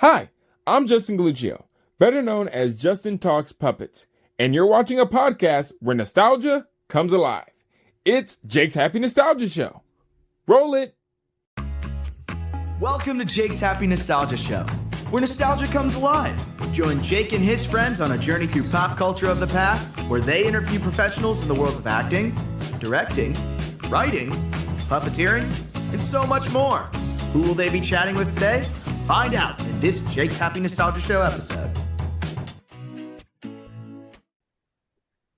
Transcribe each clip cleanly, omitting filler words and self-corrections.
Hi, I'm Justin Galuccio, better known as Justin Talks Puppets, and you're watching a podcast where nostalgia comes alive. It's Jake's Happy Nostalgia Show. Roll it! Welcome to Jake's Happy Nostalgia Show, where nostalgia comes alive. Join Jake and his friends on a journey through pop culture of the past, where they interview professionals in the worlds of acting, directing, writing, puppeteering, and so much more. Who will they be chatting with today? Find out in this Jake's Happy Nostalgia Show episode.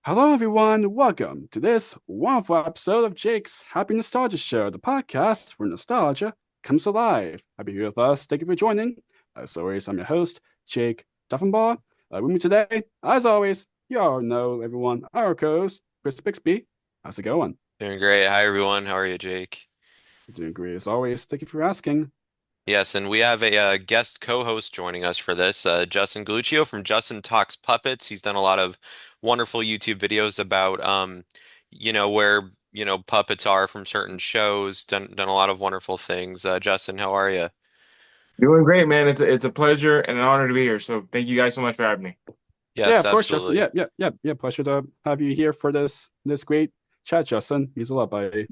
Hello, everyone. Welcome to this wonderful episode of Jake's Happy Nostalgia Show, the podcast where nostalgia comes alive. Happy here with us. Thank you for joining. As always, I'm your host, Jake Sutphen. With me today, as always, you all know everyone, our co-host, Chris Bixby. How's it going? Doing great. Hi, everyone. How are you, Jake? Doing great as always. Thank you for asking. Yes, and we have a guest co-host joining us for this, Justin Galuccio from Justin Talks Puppets. He's done a lot of wonderful YouTube videos about, where, puppets are from certain shows, done a lot of wonderful things. Justin, how are you? Doing great, man. It's a pleasure and an honor to be here. So thank you guys so much for having me. Yeah, Yes, of course, absolutely. Justin. Yeah. Pleasure to have you here for this great chat, Justin. Means a lot, buddy.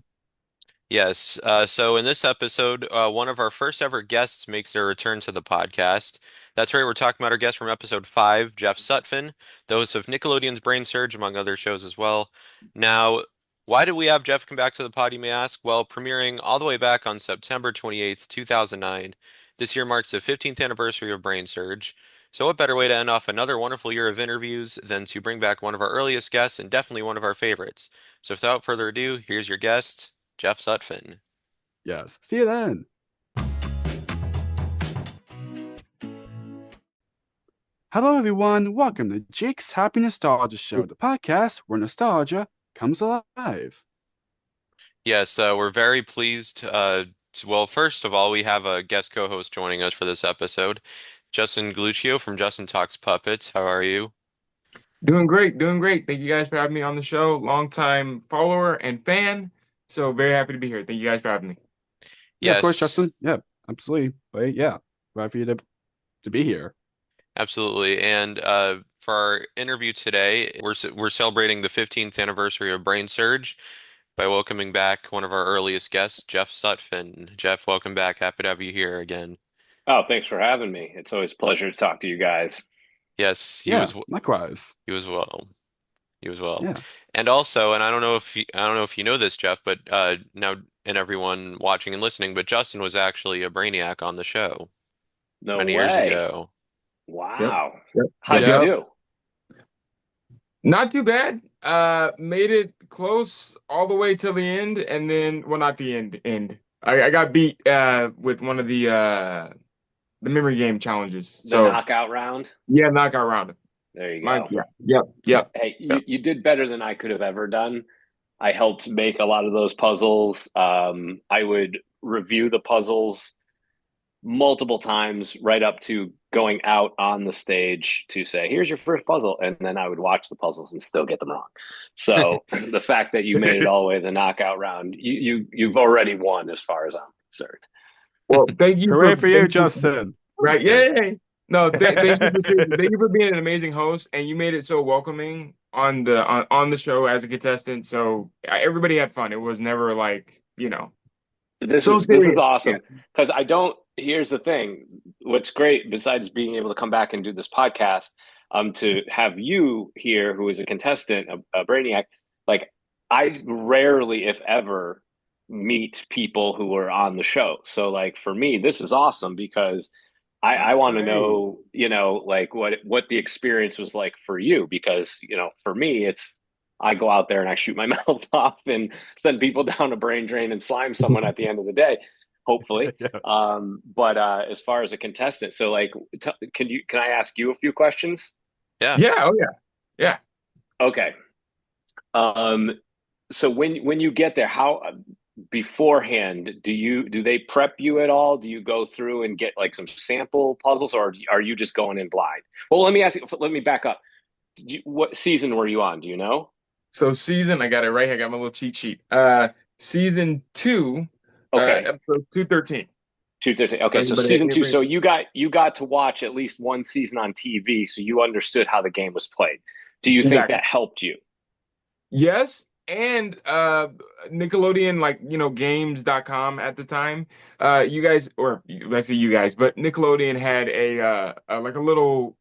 Yes. So in this episode, one of our first ever guests makes their return to the podcast. That's right, we're talking about our guest from episode 5, Jeff Sutphen, the host of Nickelodeon's BrainSurge, among other shows as well. Now, why did we have Jeff come back to the pod, you may ask? Well, premiering all the way back on September 28th, 2009. This year marks the 15th anniversary of BrainSurge. So what better way to end off another wonderful year of interviews than to bring back one of our earliest guests and definitely one of our favorites. So without further ado, here's your guest, Jeff Sutphen. Yes. See you then. Hello, everyone. Welcome to Jake's Happy Nostalgia Show, the podcast where nostalgia comes alive. Yes, we're very pleased. Well, first of all, we have a guest co-host joining us for this episode, Justin Galuccio from Justin Talks Puppets. How are you? Doing great, doing great. Thank you guys for having me on the show. Longtime follower and fan. So very happy to be here. Thank you guys for having me. Yeah, of course, Yes, Justin. Yeah, absolutely. But yeah, glad for you to be here. absolutely. And for our interview today, we're celebrating the 15th anniversary of BrainSurge by welcoming back one of our earliest guests, Jeff Sutphen. Jeff, welcome back. Happy to have you here again. Oh, thanks for having me. It's always a pleasure to talk to you guys. Yes, Yeah, likewise. he was well. He was well. Yeah. And also, and I don't know if you know this, Jeff, but now and everyone watching and listening, but Justin was actually a Brainiac on the show No many years way. ago. Wow. Yep. How'd Yep. you do? Not too bad. Made it close all the way till the end, and then well, not the end. I got beat with one of the memory game challenges. The So knockout round? yeah, knockout round. There you My, go. yep. Hey, Yep. you did better than I could have ever done. I helped make a lot of those puzzles. I would review the puzzles multiple times right up to going out on the stage to say, here's your first puzzle. And then I would watch the puzzles and still get them wrong. So the fact that you made it all the way to the knockout round, you've already won as far as I'm concerned. Well, thank you Hooray for you, thank Justin. Right? Yes. Yay! No, thank you thank you for being an amazing host, and you made it so welcoming on the show as a contestant. So everybody had fun. It was never like This so is serious. awesome because here's the thing. What's great besides being able to come back and do this podcast, to have you here who is a contestant, a Brainiac, like I rarely, if ever, meet people who are on the show. So like for me, this is awesome because I That's want to great. know, like what the experience was like for you because, for me, I go out there and I shoot my mouth off and send people down a brain drain and slime someone at the end of the day, hopefully. Yeah. But as far as a contestant, so like, can I ask you a few questions? Yeah. Yeah. Oh yeah. Okay. So when you get there, how beforehand do they prep you at all? Do you go through and get like some sample puzzles, or are you just going in blind? Well, let me back up. What season were you on? Do you know? So I got it right here. I got my little cheat sheet. Season 2, Okay. episode 213. 2:13. Okay, so Everybody, season two. every So you got to watch at least one season on TV, so you understood how the game was played. Do you think exactly. that helped you? Yes, and Nickelodeon, like, games.com at the time. You guys, or let's say you guys, but Nickelodeon had like a little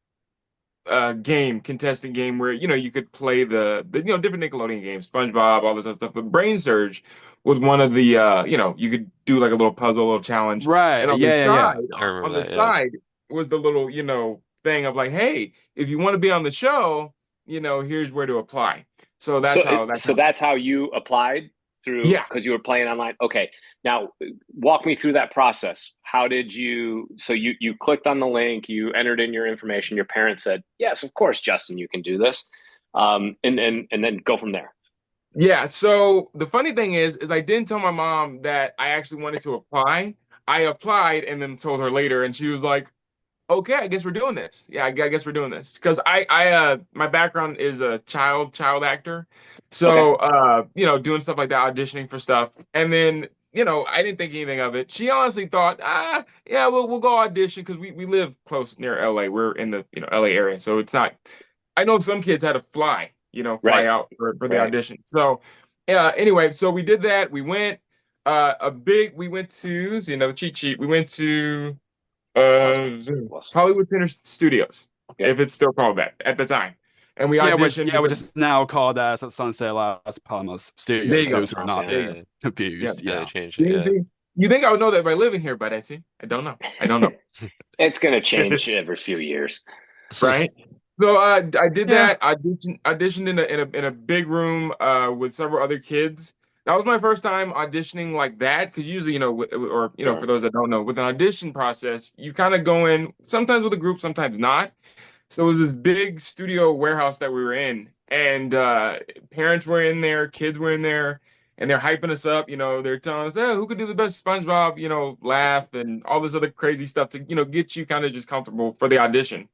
game, contestant game where you could play the different Nickelodeon games, SpongeBob, all this other stuff. But Brain Surge was one of the you could do like a little puzzle, a little challenge, and Right. on the Yeah. Yeah. Yeah. side, I remember on the that. Yeah. side was the little thing of like, hey, if you want to be on the show, here's where to apply. So So, that's how so that's how you applied through yeah. because you were playing online. Okay, now walk me through that process. How did you? So you clicked on the link, you entered in your information. Your parents said, "Yes, of course, Justin, you can do this," and then go from there. Yeah, so the funny thing is I didn't tell my mom that I actually wanted to apply. I applied and then told her later, and she was like, "Okay, I guess we're doing this. Yeah, I guess we're doing this." Because my background is a child actor, Okay, so doing stuff like that, auditioning for stuff, and then I didn't think anything of it. She honestly thought, yeah, we'll go audition because we live close near LA. We're in the LA area, so it's not. I know some kids had to fly right, out for the right. audition. So, yeah, anyway, so we did that. We went to, see another cheat sheet. We went to Awesome, uh awesome. Hollywood Center Studios, Okay, if it's still called that at the time. And we Yeah. auditioned. We just now call that Sunset Las Palmas There Studios. you So go. those who are not There you Renaissance. go. Yeah. confused. Yeah, they Yeah. changed it. You Yeah. think, you think I would know that by living here, but I don't know. I don't Yeah. know. It's gonna change every few years. Right? So I did Yeah. that. Auditioned in a big room with several other kids. That was my first time auditioning like that because usually or for Sure. those that don't know, with an audition process, you kind of go in sometimes with a group, sometimes not. So it was this big studio warehouse that we were in, and parents were in there, kids were in there, and they're hyping us up. They're telling us, "Oh, who could do the best SpongeBob?" Laugh and all this other crazy stuff to get you kind of just comfortable for the audition.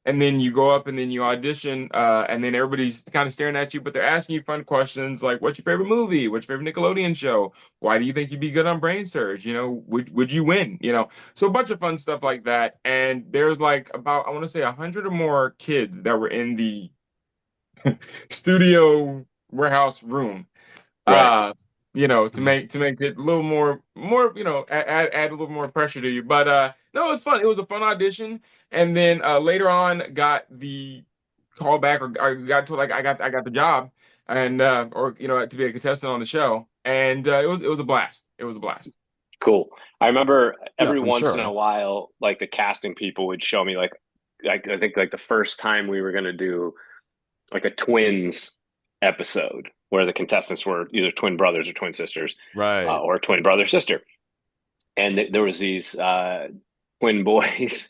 And then you go up and then you audition, and then everybody's kind of staring at you, but they're asking you fun questions like, "What's your favorite movie? What's your favorite Nickelodeon show? Why do you think you'd be good on Brain Surge? Would you win? So a bunch of fun stuff like that. And there's like about, I want to say 100 or more kids that were in the studio warehouse room. Right. Uh, to Mhm. make it a little more, add a little more pressure to you. But no, it was fun. It was a fun audition. And then later on got the call back or got to like I got the job and or to be a contestant on the show. And it was a blast. It was a blast. Cool. I remember Yeah. every I'm once in a sure. while, like the casting people would show me like I think like the first time we were gonna do like a twins episode where the contestants were either twin brothers or twin sisters, Right. or twin brother sister, and there was these twin boys.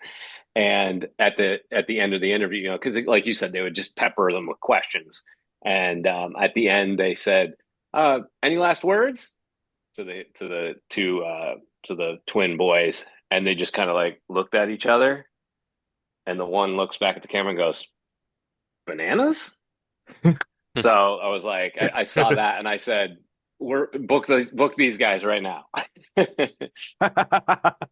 And at the end of the interview, because like you said, they would just pepper them with questions. And at the end, they said, "Any last words?" To the twin boys, and they just kind of like looked at each other, and the one looks back at the camera and goes, "Bananas." So I was like, I saw that, and I said, "We're book these guys right now."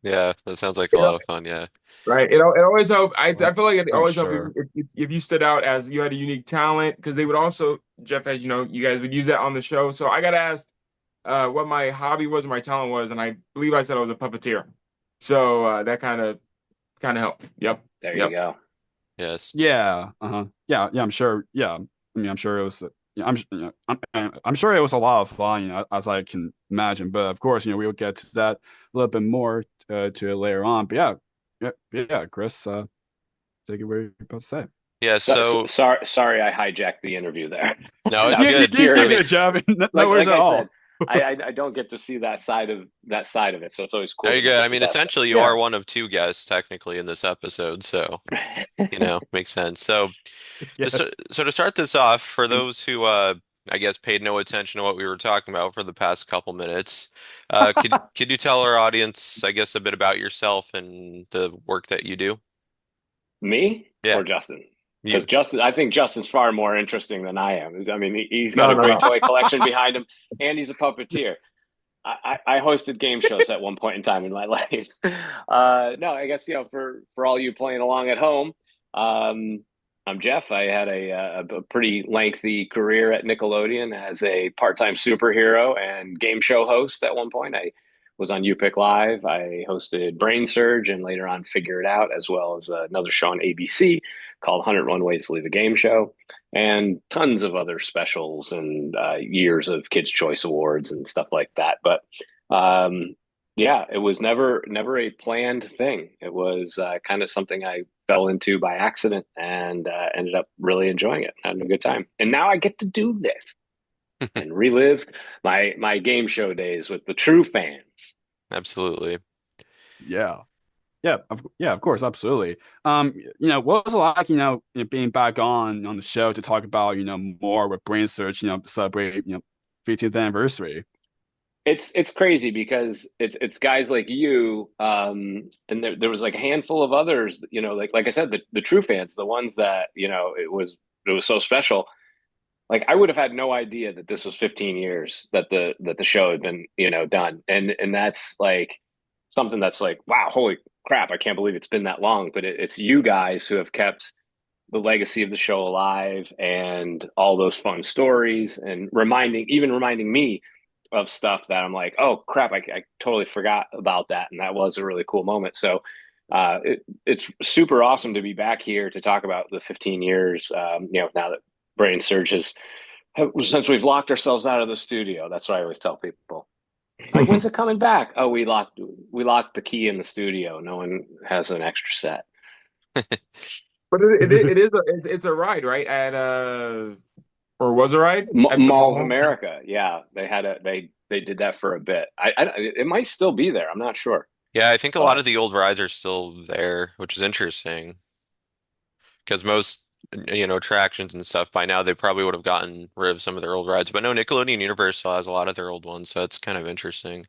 Yeah, that sounds like a lot of fun. Yeah. Right. It always helped. I feel like it I'm always helped sure. if you stood out as you had a unique talent because they would also, Jeff, as you know, you guys would use that on the show. So I got asked what my hobby was, my talent was, and I believe I said I was a puppeteer. So that kind of helped. Yep. There you Yep. go. Yes. Yeah. Uh-huh. Yeah. Yeah. I'm sure. Yeah. I mean, I'm sure it was. Yeah, I'm sure it was a lot of fun, as I can imagine. But of course, we will get to that a little bit more to it later on. But yeah, Chris, take it where you're about to say. Yeah. So Sorry, I hijacked the interview there. no, I it's was You, just good. you, I you're curious. mean, good, Jeff. No Like worries like at I said, all. I don't get to see that side of it, so it's always there cool you to meet go. a I mean, contestant. essentially, you Yeah. are one of two guests technically in this episode, so makes sense. So Yeah. to start this off, for those who I guess paid no attention to what we were talking about for the past couple minutes, could you tell our audience, I guess, a bit about yourself and the work that you do? Me Yeah, or Justin? Because you. Justin, I think Justin's far more interesting than I am. I mean, he's got No, a no, great no. toy collection behind him, and he's a puppeteer. I hosted game shows at one point in time in my life. No, I guess for all you playing along at home, um, I'm Jeff. I had a pretty lengthy career at Nickelodeon as a part-time superhero and game show host. At one point, I was on You Pick Live. I hosted BrainSurge and later on Figure It Out, as well as another show on ABC called 101 Ways to Leave a Game Show and tons of other specials and years of Kids Choice Awards and stuff like that. But um, yeah, it was never a planned thing. It was kind of something I fell into by accident and ended up really enjoying it, having a good time. And now I get to do this and relive my game show days with the true fans. Absolutely. Yeah. Yeah, of course, absolutely. What was it like, being back on the show to talk about, more with Brain Search, celebrate, 50th anniversary. It's crazy because it's guys like you, and there was like a handful of others, like I said, the true fans, the ones that, it was so special. Like I would have had no idea that this was 15 years that the show had been, done. And that's like something that's like, wow, holy crap, I can't believe it's been that long. But it's you guys who have kept the legacy of the show alive and all those fun stories and reminding me of stuff that I'm like, oh crap, I totally forgot about that. And that was a really cool moment. So it's super awesome to be back here to talk about the 15 years, now that Brain Surge has, since we've locked ourselves out of the studio. That's what I always tell people. Like, when's it coming back? Oh, we locked the key in the studio. No one has an extra set. But it's a ride, right? At or was a ride at the Mall of mall. America. Yeah, they did that for a bit. It might still be there. I'm not sure, Yeah, I think a lot but of the old rides are still there, which is interesting because most, attractions and stuff by now they probably would have gotten rid of some of their old rides. But no, Nickelodeon Universe still has a lot of their old ones, so it's kind of interesting.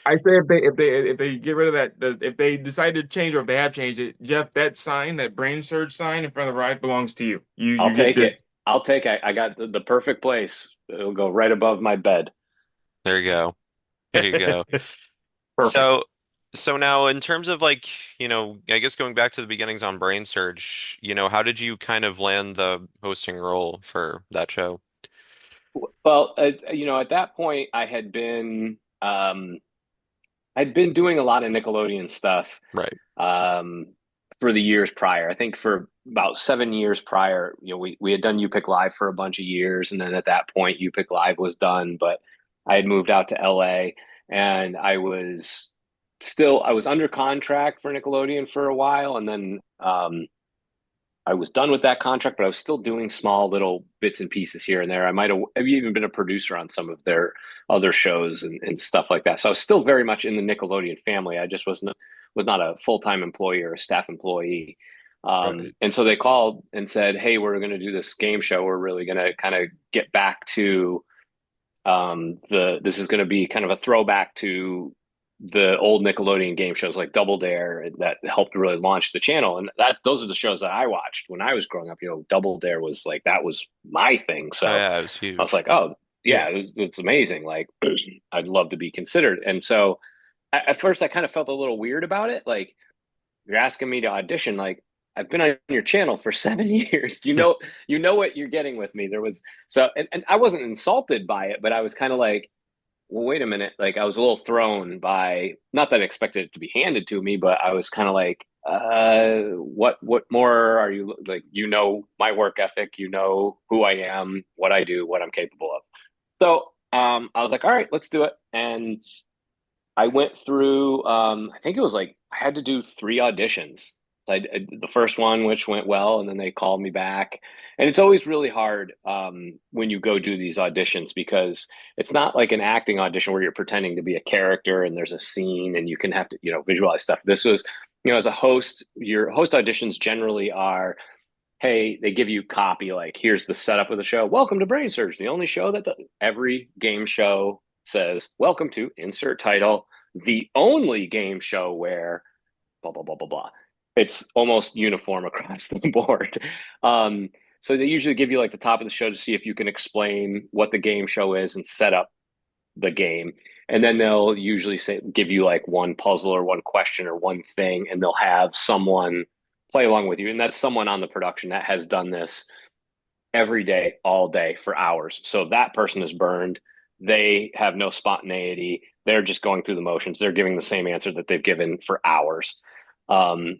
I say if they get rid of if they decide to change or if they have changed it, Jeff, that sign, that brain surge sign in front of the ride belongs to you. You I'll you get take to it. I'll take it. I got the perfect place. It'll go right above my bed. There you go. There you go. perfect. So, so now in terms of like, I guess going back to the beginnings on Brain Surge, how did you kind of land the hosting role for that show? Well, at that point, I'd been doing a lot of Nickelodeon stuff Right. um, for the years prior. I think for about 7 years prior, we had done You Pick Live for a bunch of years, and then at that point, You Pick Live was done. But I had moved out to LA, and I was under contract for Nickelodeon for a while, and then I was done with that contract, but I was still doing small little bits and pieces here and there. I might have even been a producer on some of their other shows and stuff like that. So I was still very much in the Nickelodeon family. I just was not a full-time employee or a staff employee. Right. And so they called and said, "Hey, we're going to do this game show. We're really going to kind of get back to the this is going to be kind of a throwback to the old Nickelodeon game shows like Double Dare that helped really launch the channel. And those are the shows that I watched when I was growing up. Double Dare was like that was my thing. Oh So yeah, it was I was huge. like, oh Yeah. yeah, it's amazing. Like I'd love to be considered. And so at first I kind of felt a little weird about it. Like you're asking me to audition. Like I've been on your channel for 7 years. You know what you're getting with me. There was so and I wasn't insulted by it, but I was kind of like, well, wait a minute. Like I was a little thrown by not that I expected it to be handed to me, but I was kind of like, what more are you like? My work ethic, who I am, what I do, what I'm capable of. So I was like, all right, let's do it. And I went through, I think it was like I had to do 3 auditions. The first one, which went well, and then they called me back. And it's always really hard when you go do these auditions because it's not like an acting audition where you're pretending to be a character and there's a scene and you can have to, visualize stuff. This was, as a host, your host auditions generally are, hey, they give you copy like, here's the setup of the show. Welcome to Brain Surge, the only show that every game show says, welcome to insert title, the only game show where blah, blah, blah, blah, blah. It's almost uniform across the board. So they usually give you like the top of the show to see if you can explain what the game show is and set up the game. And then they'll usually give you like one puzzle or one question or one thing, and they'll have someone play along with you. And that's someone on the production that has done this every day, all day for hours. So that person is burned. They have no spontaneity. They're just going through the motions. They're giving the same answer that they've given for hours. And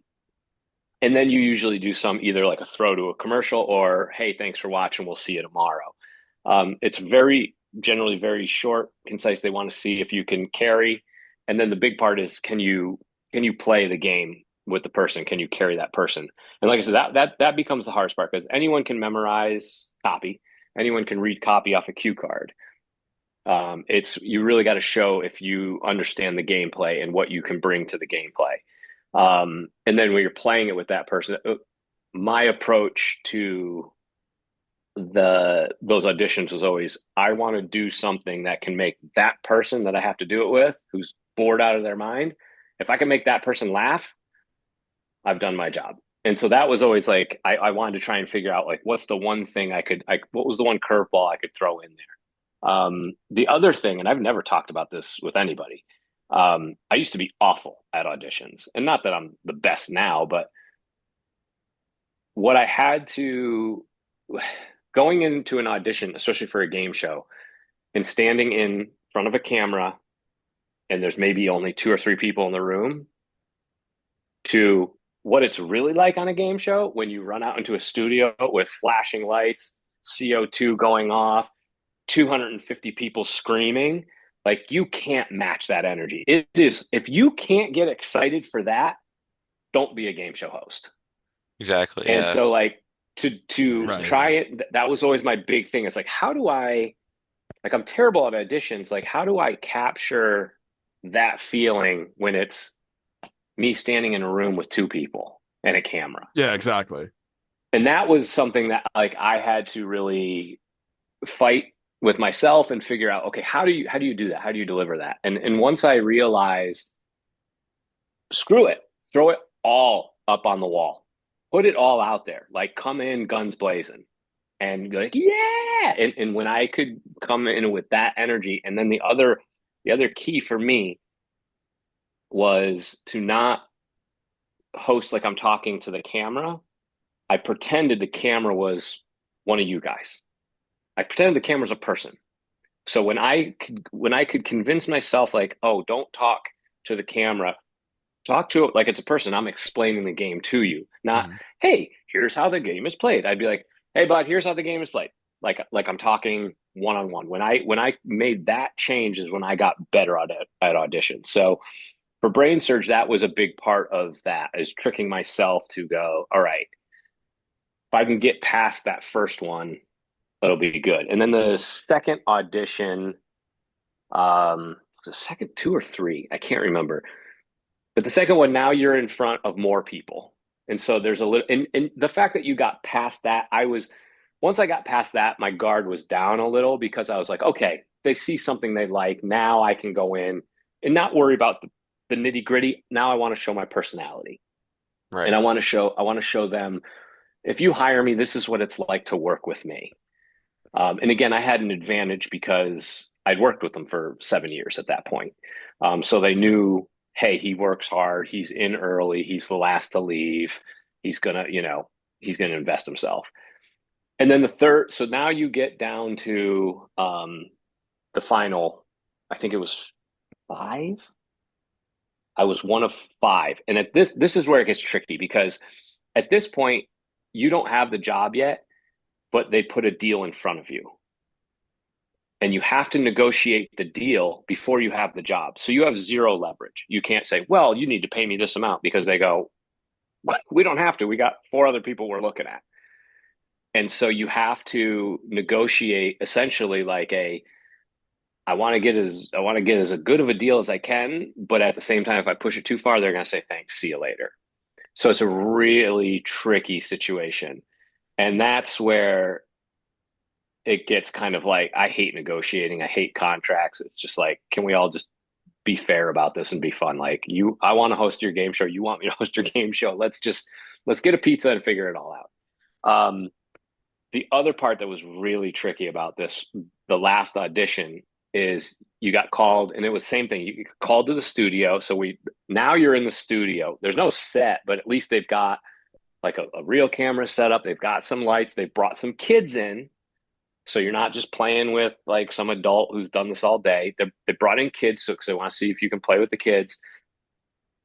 then you usually do some either like a throw to a commercial or, hey, thanks for watching. We'll see you tomorrow. It's generally very short, concise. They want to see if you can carry. And then the big part is, can you play the game with the person? Can you carry that person? And like I said, that becomes the hardest part, because anyone can memorize copy. Anyone can read copy off a cue card. You really got to show if you understand the gameplay and what you can bring to the gameplay. And then when you're playing it with that person, my approach to those auditions was always, I want to do something that can make that person that I have to do it with, who's bored out of their mind, if I can make that person laugh, I've done my job. And so that was always like, I wanted to try and figure out like, what's the one thing what was the one curveball I could throw in there? The other thing, and I've never talked about this with anybody, I used to be awful at auditions, and not that I'm the best now, but what I had to, going into an audition, especially for a game show, and standing in front of a camera, and there's maybe only 2 or 3 people in the room, to what it's really like on a game show when you run out into a studio with flashing lights, CO2 going off, 250 people screaming. Like, you can't match that energy. It is, if you can't get excited for that, don't be a game show host. Exactly. And Yeah. so like to Right. try it, that was always my big thing. It's like, how do I, like, I'm terrible at auditions. Like, how do I capture that feeling when it's me standing in a room with 2 people and a camera? Yeah, exactly. And that was something that like I had to really fight with myself and figure out, okay, how do you do that? How do you deliver that? And once I realized, screw it, throw it all up on the wall, put it all out there, like come in guns blazing and be like, yeah. And when I could come in with that energy, and then the other key for me was to not host like I'm talking to the camera. I pretended the camera was one of you guys. I pretended the camera's a person. So when I could convince myself, like, oh, don't talk to the camera, talk to it like it's a person. I'm explaining the game to you, not, hey, here's how the game is played. I'd be like, hey, bud, here's how the game is played. Like I'm talking one on one. When I made that change is when I got better at auditions. So for Brain Surge, that was a big part of that, is tricking myself to go, all right, if I can get past that first one, it'll be good. And then the second audition, the second 2 or 3, I can't remember. But the second one, now you're in front of more people. And so there's a little, and the fact that you got past that, once I got past that, my guard was down a little, because I was like, okay, they see something they like. Now I can go in and not worry about the nitty gritty. Now I want to show my personality. Right. And I want to show them, if you hire me, this is what it's like to work with me. And again, I had an advantage because I'd worked with them for 7 years at that point. So they knew, hey, he works hard. He's in early. He's the last to leave. He's gonna invest himself. And then the third, so now you get down to the final, I think it was 5. I was one of 5. And at this is where it gets tricky, because at this point, you don't have the job yet, but they put a deal in front of you. And you have to negotiate the deal before you have the job. So you have 0 leverage. You can't say, well, you need to pay me this amount, because they go, we don't have to. We got 4 other people we're looking at. And so you have to negotiate essentially like I want to get as good of a deal as I can, but at the same time, if I push it too far, they're going to say, thanks, see you later. So it's a really tricky situation. And that's where it gets kind of like, I hate negotiating. I hate contracts. It's just like, can we all just be fair about this and be fun? Like, I want to host your game show. You want me to host your game show. Let's get a pizza and figure it all out. The other part that was really tricky about this, the last audition, is you got called, and it was same thing. You got called to the studio. So now you're in the studio. There's no set, but at least they've got like a real camera set up. They've got some lights. They brought some kids in. So you're not just playing with like some adult who's done this all day. They brought in kids because they want to see if you can play with the kids.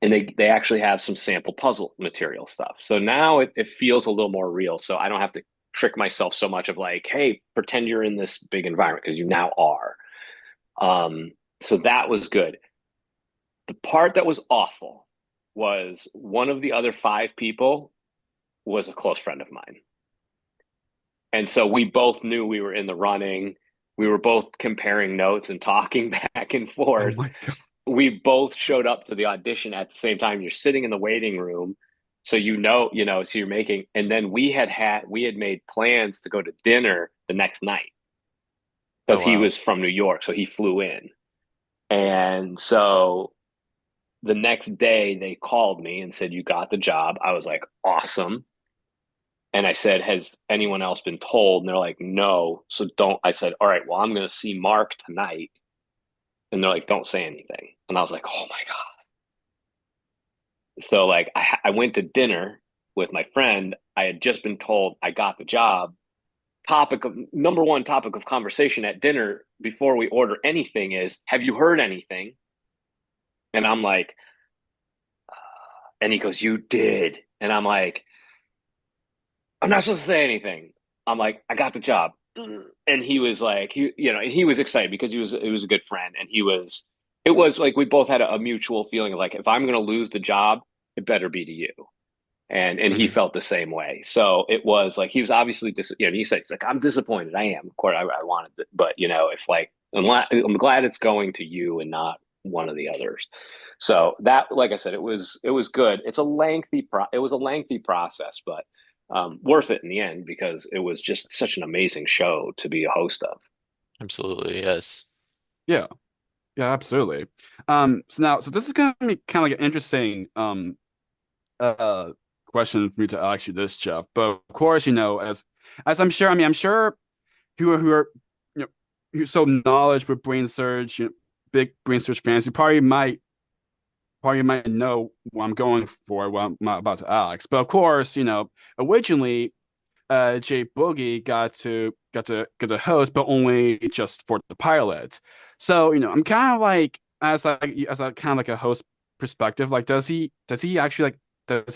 And they actually have some sample puzzle material stuff. So now it feels a little more real. So I don't have to trick myself so much of like, hey, pretend you're in this big environment because you now are. So that was good. The part that was awful was one of the other 5 people was a close friend of mine. And so we both knew we were in the running. We were both comparing notes and talking back and Oh forth. my God. We both showed up to the audition at the same time. You're sitting in the waiting room. So so you're making, and then we had made plans to go to dinner the next night Oh because he wow. was from New York. So he flew in. And so the next day they called me and said, you got the job. I was like, awesome. And I said, has anyone else been told? And they're like, no. So don't. I said, all right, well, I'm going to see Mark tonight. And they're like, don't say anything. And I was like, oh my God. So like I went to dinner with my friend. I had just been told I got the job. Number one topic of conversation at dinner before we order anything is, have you heard anything? And I'm like, and he goes, you did. And I'm like, I'm not supposed to say anything. I'm like, I got the job. And he was like, and he was excited because it was a good friend. And it was like, we both had a mutual feeling of like, if I'm going to lose the job, it better be to you. And he Mhm. felt the same way. So it was like, he was obviously, he said, he's like, I'm disappointed. I am. Of course, I wanted it. But, if like, I'm glad it's going to you and not one of the others. So that, like I said, it was good. It was a lengthy process, but worth it in the end because it was just such an amazing show to be a host of. Absolutely, yes. Yeah. Yeah, absolutely. So this is gonna be kind of like an interesting uh question for me to ask you this, Jeff. But of course, as I'm sure who are you know who's so knowledge with brain surge, big brain surge fans, you probably might know what I'm going for, what I'm about to ask. But of course, originally Jay Boogie got to host, but only just for the pilot. So I'm kind of like as a kind of like a host perspective, like does he actually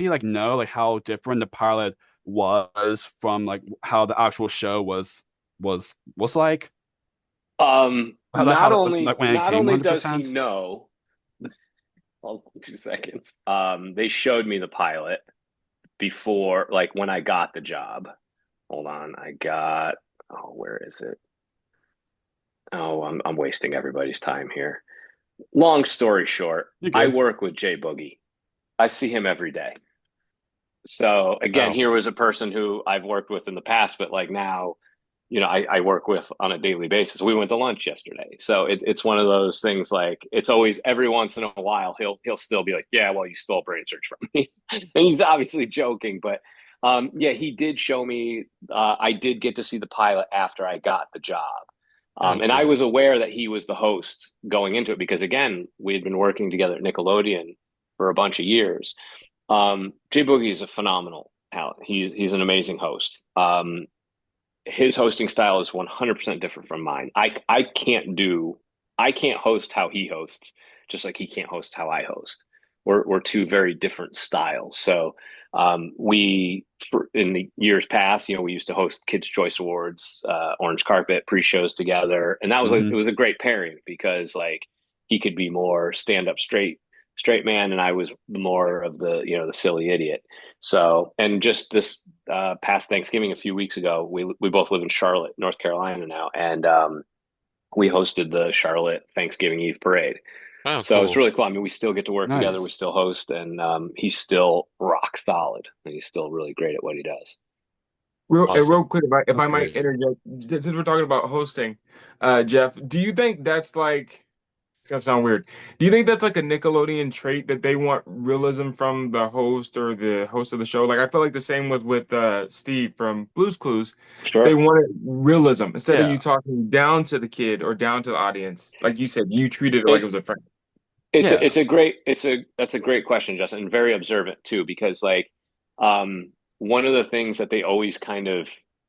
like know like how different the pilot was from like how the actual show was like how like when it Not came only does he 100%. know, hold on 2 seconds. They showed me the pilot before, like when I got the job. Hold on, where is it? Oh, I'm wasting everybody's time here. Long story short, You're I good. work with Jay Boogie. I see him every day. So again, Oh, here was a person who I've worked with in the past, but like now, I work with on a daily basis. We went to lunch yesterday. So it's one of those things like it's always every once in a while he'll still be like, yeah, well, you stole brain search from me. And he's obviously joking, but yeah, he did show me I did get to see the pilot after I got the job. Oh, And I cool. was aware that he was the host going into it because again, we had been working together at Nickelodeon for a bunch of years. Jay Boogie is a phenomenal talent. He's an amazing host. His hosting style is 100% different from mine. I can't host how he hosts, just like he can't host how I host. We're two very different styles. So in the years past, we used to host Kids Choice Awards, Orange Carpet pre-shows together, and it hmm was a great pairing because like he could be more stand up straight man, and I was more of the silly idiot. So, and just this past Thanksgiving a few weeks ago, we both live in Charlotte, North Carolina now, and we hosted the Charlotte Thanksgiving Eve parade. Oh, So it's cool. really cool. I mean, we still get to work together. We Nice. still host, and he's still rock solid, and he's still really great at what he does. Real Awesome. quick, if I That's might great. interject, since we're talking about hosting, Jeff, do you think that's like It's gonna sound weird. Do you think that's like a Nickelodeon trait that they want realism from the host or the host of the show? Like I feel like the same with Steve from Blue's Clues. They Sure. wanted realism instead of Yeah. you talking down to the kid or down to the audience. Like you said, you treated it like it It was a friend. Yeah. that's a great question, Justin, and very observant too, because like one of the things that they always kind of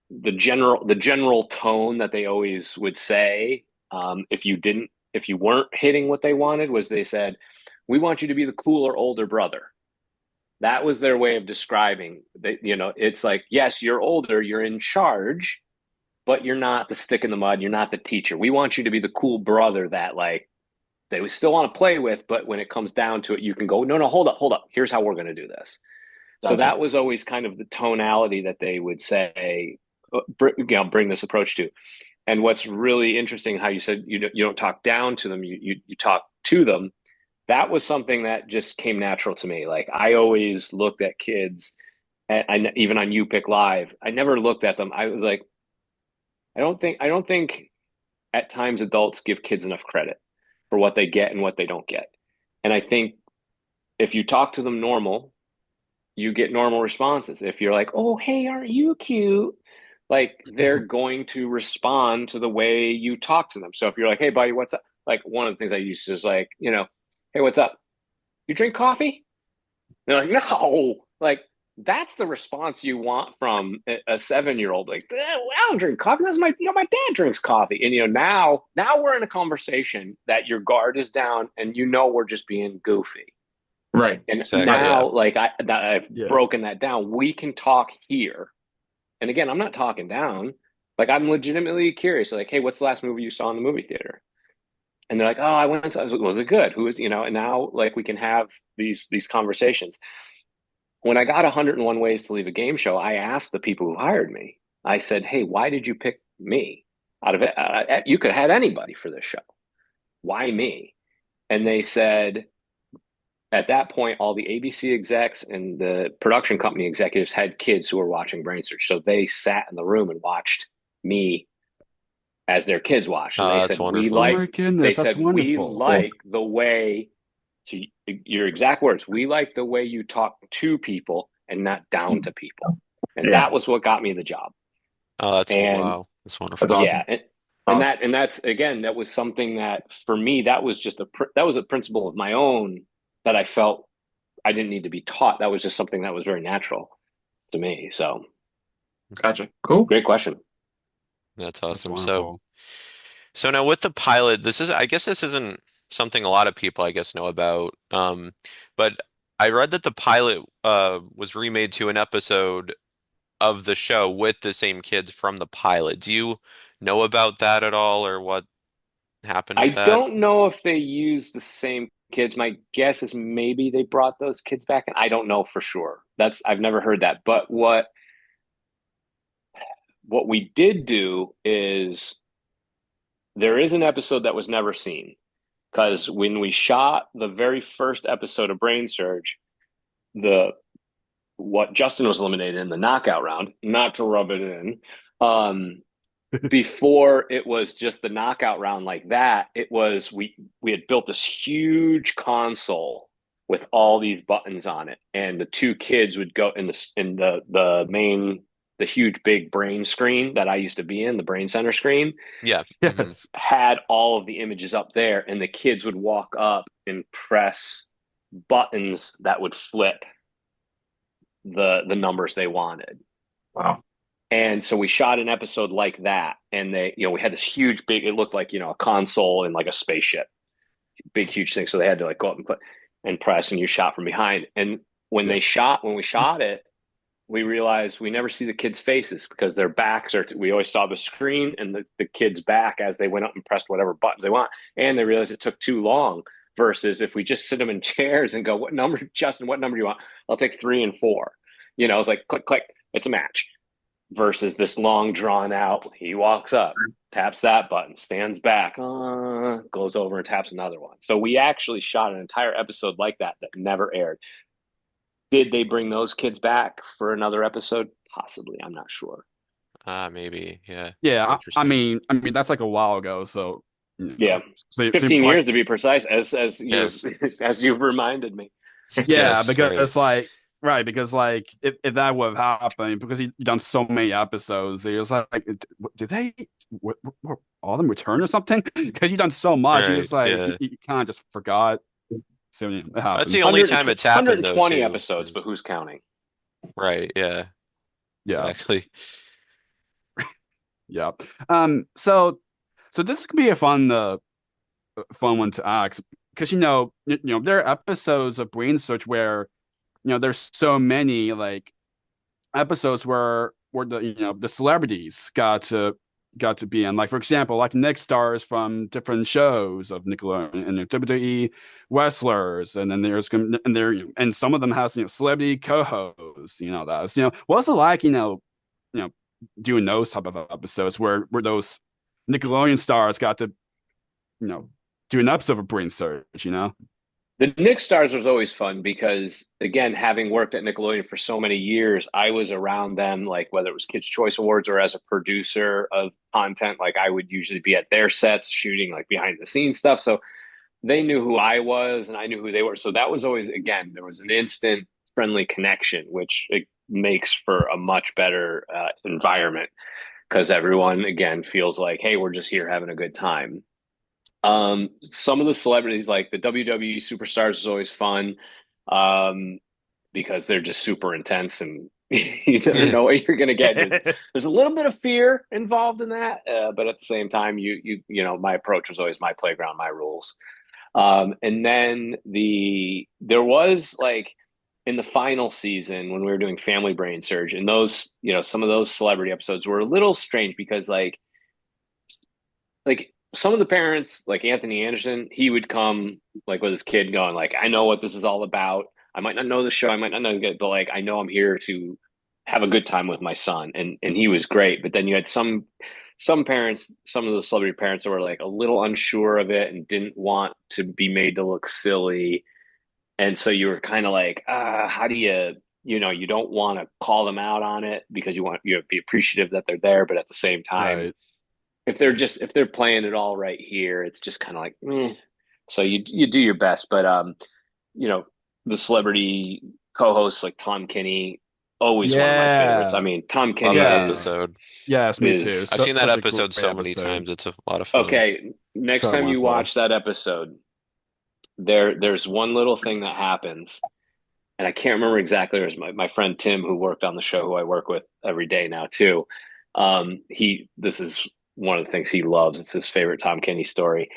the general tone that they always would say if you weren't hitting what they wanted was they said, "We want you to be the cooler older brother." That was their way of describing that, it's like, yes, you're older, you're in charge, but you're not the stick in the mud, you're not the teacher. We want you to be the cool brother that like they would still want to play with, but when it comes down to it, you can go, no, no, hold up, hold up. Here's how we're going to do this. So Gotcha. that was always kind of the tonality that they would say, bring this approach to. And what's really interesting, how you said you don't talk down to them, you talk to them. That was something that just came natural to me. Like I always looked at kids, and even on You Pick Live, I never looked at them. I was like, I don't think at times adults give kids enough credit for what they get and what they don't get. And I think if you talk to them normal, you get normal responses. If you're like, "Oh, hey, aren't you cute?" Like they're going to respond to the way you talk to them. So if you're like, "Hey, buddy, what's up?" Like one of the things I used to is like, "Hey, what's up? You drink coffee?" They're like, "No." Like that's the response you want from a 7-year old. Like, I don't drink coffee. That's my dad drinks coffee. And now we're in a conversation that your guard is down, and we're just being goofy. Right. And Exactly. Right. now, like I've Yeah. broken that down. We can talk here. And again, I'm not talking down. Like I'm legitimately curious. Like, hey, what's the last movie you saw in the movie theater? And they're like, oh, I went and saw, was it good? Who is, and now like we can have these conversations. When I got 101 Ways to Leave a Game Show, I asked the people who hired me, I said, hey, why did you pick me out of it? You could have had anybody for this show. Why me? And they said, at that point, all the ABC execs and the production company executives had kids who were watching BrainSurge. So they sat in the room and watched me as their kids watched. And Oh, they that's said, Oh wonderful. my they goodness, that's said, we wonderful. Cool. like the way, to your exact words, we like the way you talk to people and not down to people. And Yeah, that was what got me the job. Oh, that's And wow. That's that's wonderful. yeah, awesome. and Awesome. that's again, that was something that for me, that was a principle of my own that I felt I didn't need to be taught. That was just something that was very natural to me. So Gotcha. Cool. great question. That's That's awesome. So, wonderful. so now with the pilot, I guess this isn't something a lot of people, I guess, know about. But I read that the pilot was remade to an episode of the show with the same kids from the pilot. Do you know about that at all, or what happened I with that? don't know if they use the same kids. My guess is maybe they brought those kids back, and I don't know for sure. I've never heard that. But what we did do is there is an episode that was never seen because when we shot the very first episode of Brain Surge, the what Justin was eliminated in the knockout round, not to rub it in. Before it was just the knockout round like that, it was we had built this huge console with all these buttons on it, and the two kids would go in the main the huge big brain screen that I used to be in, the brain center screen, Yeah. Hmm. Yes. had all of the images up there, and the kids would walk up and press buttons that would flip the numbers they wanted. Wow. And so we shot an episode like that, and we had this huge, big. It looked like a console and like a spaceship, big, huge thing. So they had to like go up and and press, and you shot from behind. And Yeah. when we shot it, we realized we never see the kids' faces because their backs are. We always saw the screen and the kids' back as they went up and pressed whatever buttons they want. And they realized it took too long. Versus if we just sit them in chairs and go, "What number, Justin? What number do you want?" I'll take 3 and 4. It's like click, click. It's a match versus this long drawn out. He walks up, taps that button, stands back, goes over and taps another one. So we actually shot an entire episode like that never aired. Did they bring those kids back for another episode? Possibly. I'm not sure. Maybe. Yeah. Yeah, I Interesting. mean, I mean that's like a while ago, so Yeah. So you 15 play, years to be precise, as you Yes. as you've reminded me. yeah, Yes, right. because like right, because like if that would have happened, because he done so many episodes, he was like, did they were all of them return or something? Because you done so much, you Right. just like Yeah. you kind of just forgot. So yeah, it That's the happens. only time it's happened though, 120 too. episodes, but Is who's counting? right. Yeah. Yeah, Exactly. yeah. So this could be a fun one to ask because there are episodes of Brain Search where there's so many like episodes where the celebrities got to be in. Like for example, like Nick stars from different shows of Nickelodeon and WWE wrestlers, and then and some of them has celebrity co-hosts. That's what's it like you know doing those type of episodes where those Nickelodeon stars got to you know do an episode of Brain Surge. The Nick Stars was always fun because, again, having worked at Nickelodeon for so many years, I was around them, like whether it was Kids' Choice Awards or as a producer of content. Like I would usually be at their sets shooting like behind the scenes stuff. So they knew who I was and I knew who they were. So that was always, again, there was an instant friendly connection, which it makes for a much better environment because everyone, again, feels like, hey, we're just here having a good time. Some of the celebrities, like the WWE superstars, is always fun um, because they're just super intense and you never Yeah. know what you're going to get. There's a little bit of fear involved in that, but at the same time, my approach was always my playground, my rules. And then there was like in the final season when we were doing Family BrainSurge, and those, some of those celebrity episodes were a little strange because like some of the parents, like Anthony Anderson, he would come like with his kid going like, I know what this is all about. I might not know the show, I might not know it, but like I know I'm here to have a good time with my son. And he was great. But then you had some parents, some of the celebrity parents that were like a little unsure of it and didn't want to be made to look silly. And so you were kind of like, how do you don't want to call them out on it because you to be appreciative that they're there, but at the same time, Right. if they're playing it all right here, it's just kind of like, meh. So you do your best, but you know, the celebrity co-hosts like Tom Kenny, always one of my favorites. I Yeah. mean, Tom Love Kenny that Yes. is episode. Yes, me too. is I've seen that Such a episode great so many episode. times. It's a lot of fun. okay. Next So time you wonderful. watch that episode, there's one little thing that happens, and I can't remember exactly. It was my friend Tim who worked on the show, who I work with every day now too. This is one of the things he loves. It's his favorite Tom Kenny story.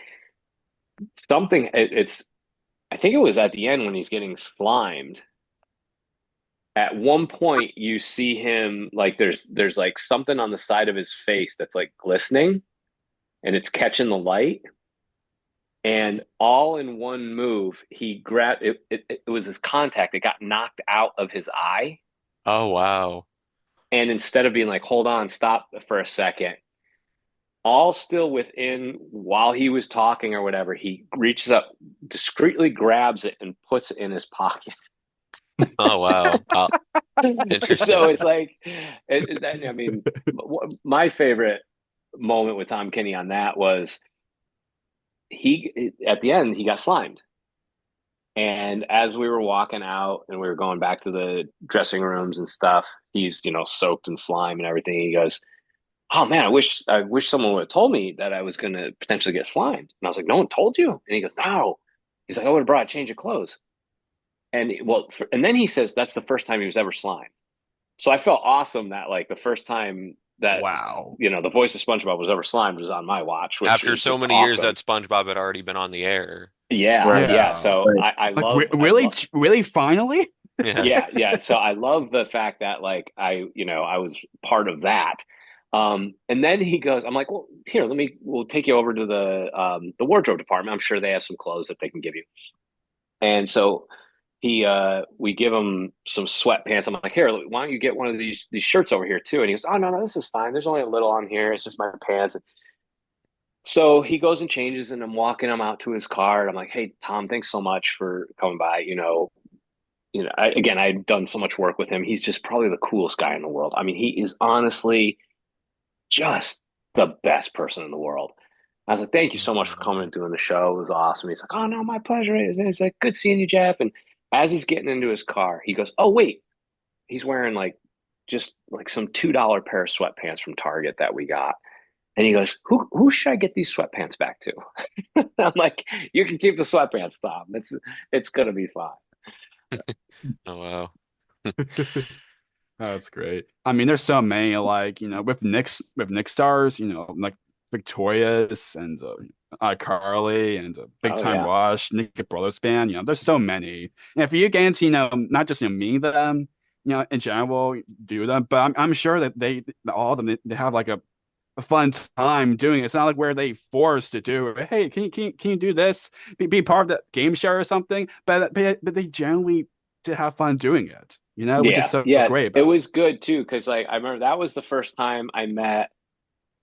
It's I think it was at the end when he's getting slimed. At one point, you see him like there's like something on the side of his face that's like glistening, and it's catching the light. And all in one move, he grabbed it. It was his contact. It got knocked out of his eye, Oh wow. and instead of being like, "Hold on, stop for a second," all still within while he was talking or whatever, he reaches up, discreetly grabs it, and puts it in his pocket. Oh wow. So Interesting. it's like, I mean, my favorite moment with Tom Kenny on that was he at the end he got slimed, and as we were walking out and we were going back to the dressing rooms and stuff, he's soaked in slime and everything. He goes, "Oh man, I wish someone would have told me that I was going to potentially get slimed." And I was like, "No one told you?" And he goes, "No." He's like, "I would have brought a change of clothes." And then he says that's the first time he was ever slimed. So I felt awesome that like the first time that Wow. the voice of SpongeBob was ever slimed was on my watch, which After is so just many years awesome. that SpongeBob had already been on the air. Yeah, Right. yeah. Yeah. So Right. I Like love I really, love really, finally? Yeah. yeah, yeah. So I love the fact that like I was part of that. And then he goes, I'm like, well, here, we'll take you over to the wardrobe department. I'm sure they have some clothes that they can give you. And so we give him some sweatpants. I'm like, here, why don't you get one of these shirts over here too? And he goes, oh no, this is fine. There's only a little on here. It's just my pants. So he goes and changes, and I'm walking him out to his car. And I'm like, hey, Tom, thanks so much for coming by. I'd done so much work with him. He's just probably the coolest guy in the world. I mean, he is honestly just the best person in the world. I was like, thank you so That's much for coming amazing. and doing the show. It was awesome. He's like, oh no, my pleasure. It's like good seeing you, Jeff. And as he's getting into his car, he goes, oh wait, he's wearing like just like some $2 pair of sweatpants from Target that we got. And he goes, who should I get these sweatpants back to? I'm like, you can keep the sweatpants, Tom. It's gonna be fine. Oh wow. That's great. I mean, there's so many like, with Nick stars, like Victorious and Carly and Big Oh Time yeah. Rush, Nick Brothers Band, there's so many. And if you get into, not just me them, in general, do them, but I'm sure that all of them they have like a fun time doing it. It's not like where they forced to do it. Hey, can you do this? Be part of the game show or something. But they generally to have fun doing it, which is Yeah, so yeah. great It about was good too, because like I remember that was the first time I met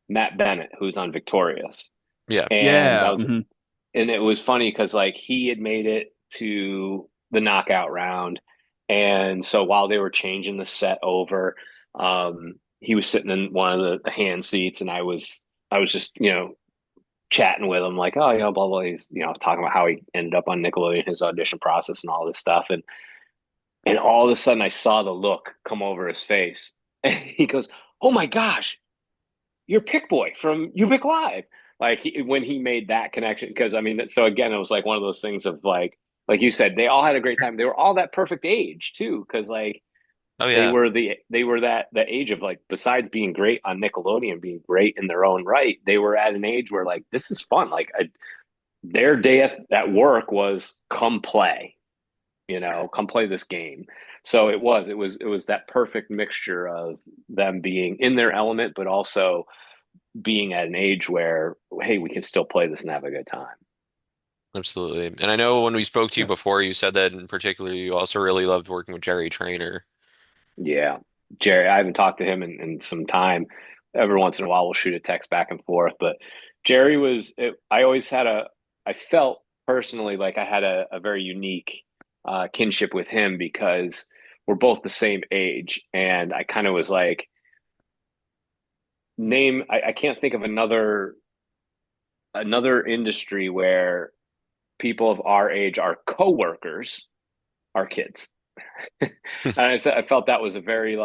Matt Bennett, who's on Victorious. Yeah. it. And that Yeah. was and it was funny because like he had made it to the knockout round. And so while they were changing the set over, he was sitting in one of the hand seats and I was just, chatting with him like, oh, blah blah. He's, talking about how he ended up on Nickelodeon, his audition process and all this stuff. And all of a sudden I saw the look come over his face. And he goes, oh my gosh, you're Pick Boy from You Pick Live. Like when he made that connection, because I mean, so again, it was like one of those things of like you said, they all had a great time. They were all that perfect age too, because like Oh they yeah. were that the age of like besides being great on Nickelodeon, being great in their own right, they were at an age where like this is fun. Like their day at work was come play, come play this game. So it was that perfect mixture of them being in their element, but also being at an age where, hey, we can still play this and have a good time. Absolutely. And I know when we spoke to you Yeah. before, you said that in particular you also really loved working with Jerry Trainer. Yeah. Jerry, I haven't talked to him in some time. Every once in a while, we'll shoot a text back and forth. But Jerry I always I felt personally like I had a very unique kinship with him because we're both the same age. And I kind of was like, I can't think of another industry where people of our age are coworkers are kids. And I felt that was a very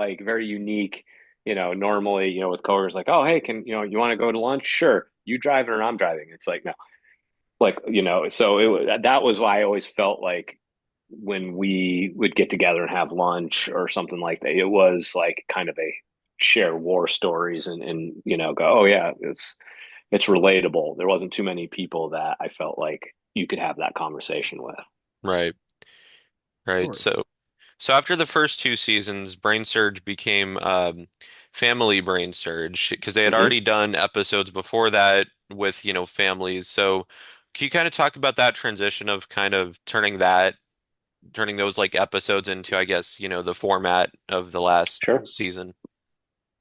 unique, normally, with coworkers like, oh, hey, you want to go to lunch? Sure. You driving or I'm driving? It's like, no, like, so that was why I always felt like when we would get together and have lunch or something like that, it was like kind of a share war stories and, go, oh yeah, it's relatable. There wasn't too many people that I felt like you could have that conversation with. Right. Of Right. course. So after the first two seasons, Brain Surge became Family Brain Surge because they had Hmm. already done episodes before that with, families. So can you kind of talk about that transition of kind of turning those like episodes into, I guess, the format of the last Sure. season?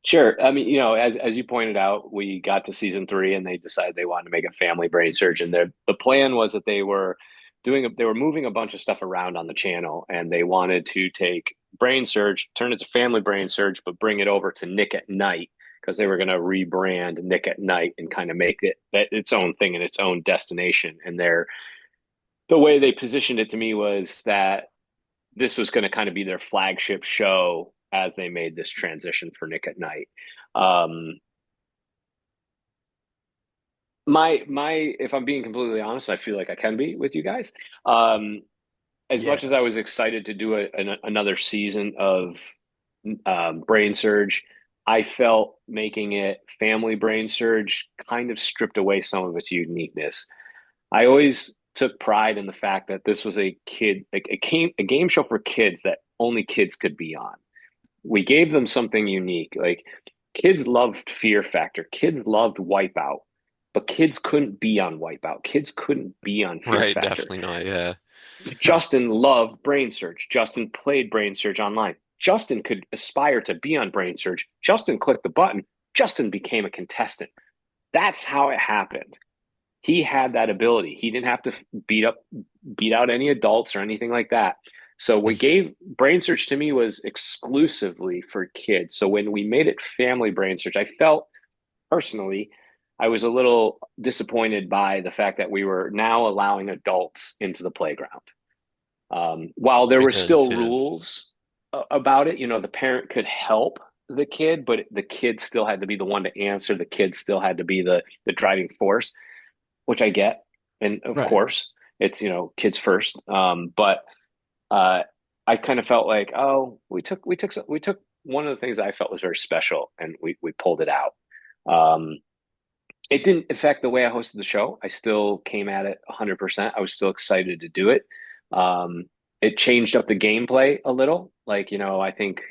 Sure. I mean, as you pointed out, we got to season three and they decided they wanted to make a family brain surgeon. The plan was that they were moving a bunch of stuff around on the channel and they wanted to take Brain Surge, turn it to Family Brain Surge, but bring it over to Nick at Night because they were going to rebrand Nick at Night and kind of make it its own thing and its own destination. And the way they positioned it to me was that this was going to kind of be their flagship show as they made this transition for Nick at Night. Um, if I'm being completely honest, I feel like I can be with you guys. Um, as much as Yeah. I was excited to do another season of Brain Surge, I felt making it Family Brain Surge kind of stripped away some of its uniqueness. I always took pride in the fact that this was a game show for kids that only kids could be on. We gave them something unique. Like kids loved Fear Factor, kids loved Wipeout, but kids couldn't be on Wipeout. Kids couldn't be on Fear Right, Factor. definitely not. Yeah. Justin loved Brain Surge. Justin played Brain Surge online. Justin could aspire to be on Brain Surge. Justin clicked the button. Justin became a contestant. That's how it happened. He had that ability. He didn't have to beat out any adults or anything like that. So we gave Brain Search to me was exclusively for kids. So when we made it Family Brain Search, I felt personally I was a little disappointed by the fact that we were now allowing adults into the playground. While there were Makes sense. still Yeah. rules about it, the parent could help the kid, but the kid still had to be the one to answer. The kid still had to be the driving force, which I get, and of Right. course, it's kids first. But I kind of felt like, oh, we took one of the things I felt was very special, and we pulled it out. Um, it didn't affect the way I hosted the show. I still came at it 100%. I was still excited to do it. Um, it changed up the gameplay a little. Like, I think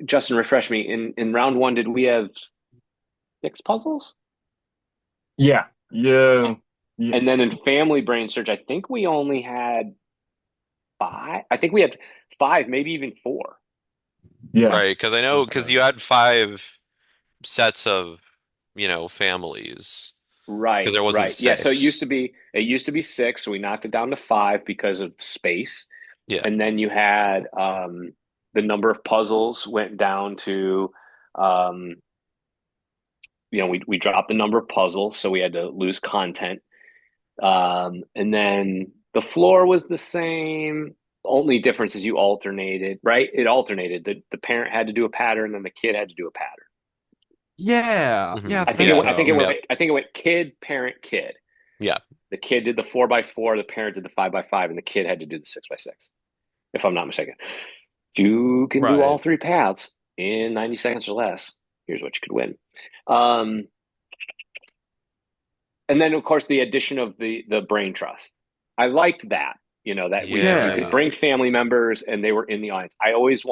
Justin, refresh me. In round one, did we have six puzzles? Yeah, yeah, yeah, And then in Family BrainSurge, I think we only had five. I think we had five, maybe even four. yeah. Right. Because I know because you had five sets of, families because Right, there wasn't right. Yeah, so six. it used to be six, so we knocked it down to five because of space. Yeah. And then you had the number of puzzles went down to um, we dropped the number of puzzles, so we had to lose content. And then the floor was the same. Only difference is you alternated, right? It alternated. The parent had to do a pattern, then the kid had to do a pattern. Yeah. Hmm. Yeah, I I think think it, Yeah. I think it so. went. Yeah. I think it went kid, parent, kid. Yeah. The kid did the 4x4, the parent did the 5x5, and the kid had to do the 6x6, if I'm not mistaken. If you can do all Right. three paths in 90 seconds or less, here's what you could win. Um, and then, of course, the addition of the brain trust. I liked that, that you could Yeah. Yeah. bring family members and they were in the audience. I always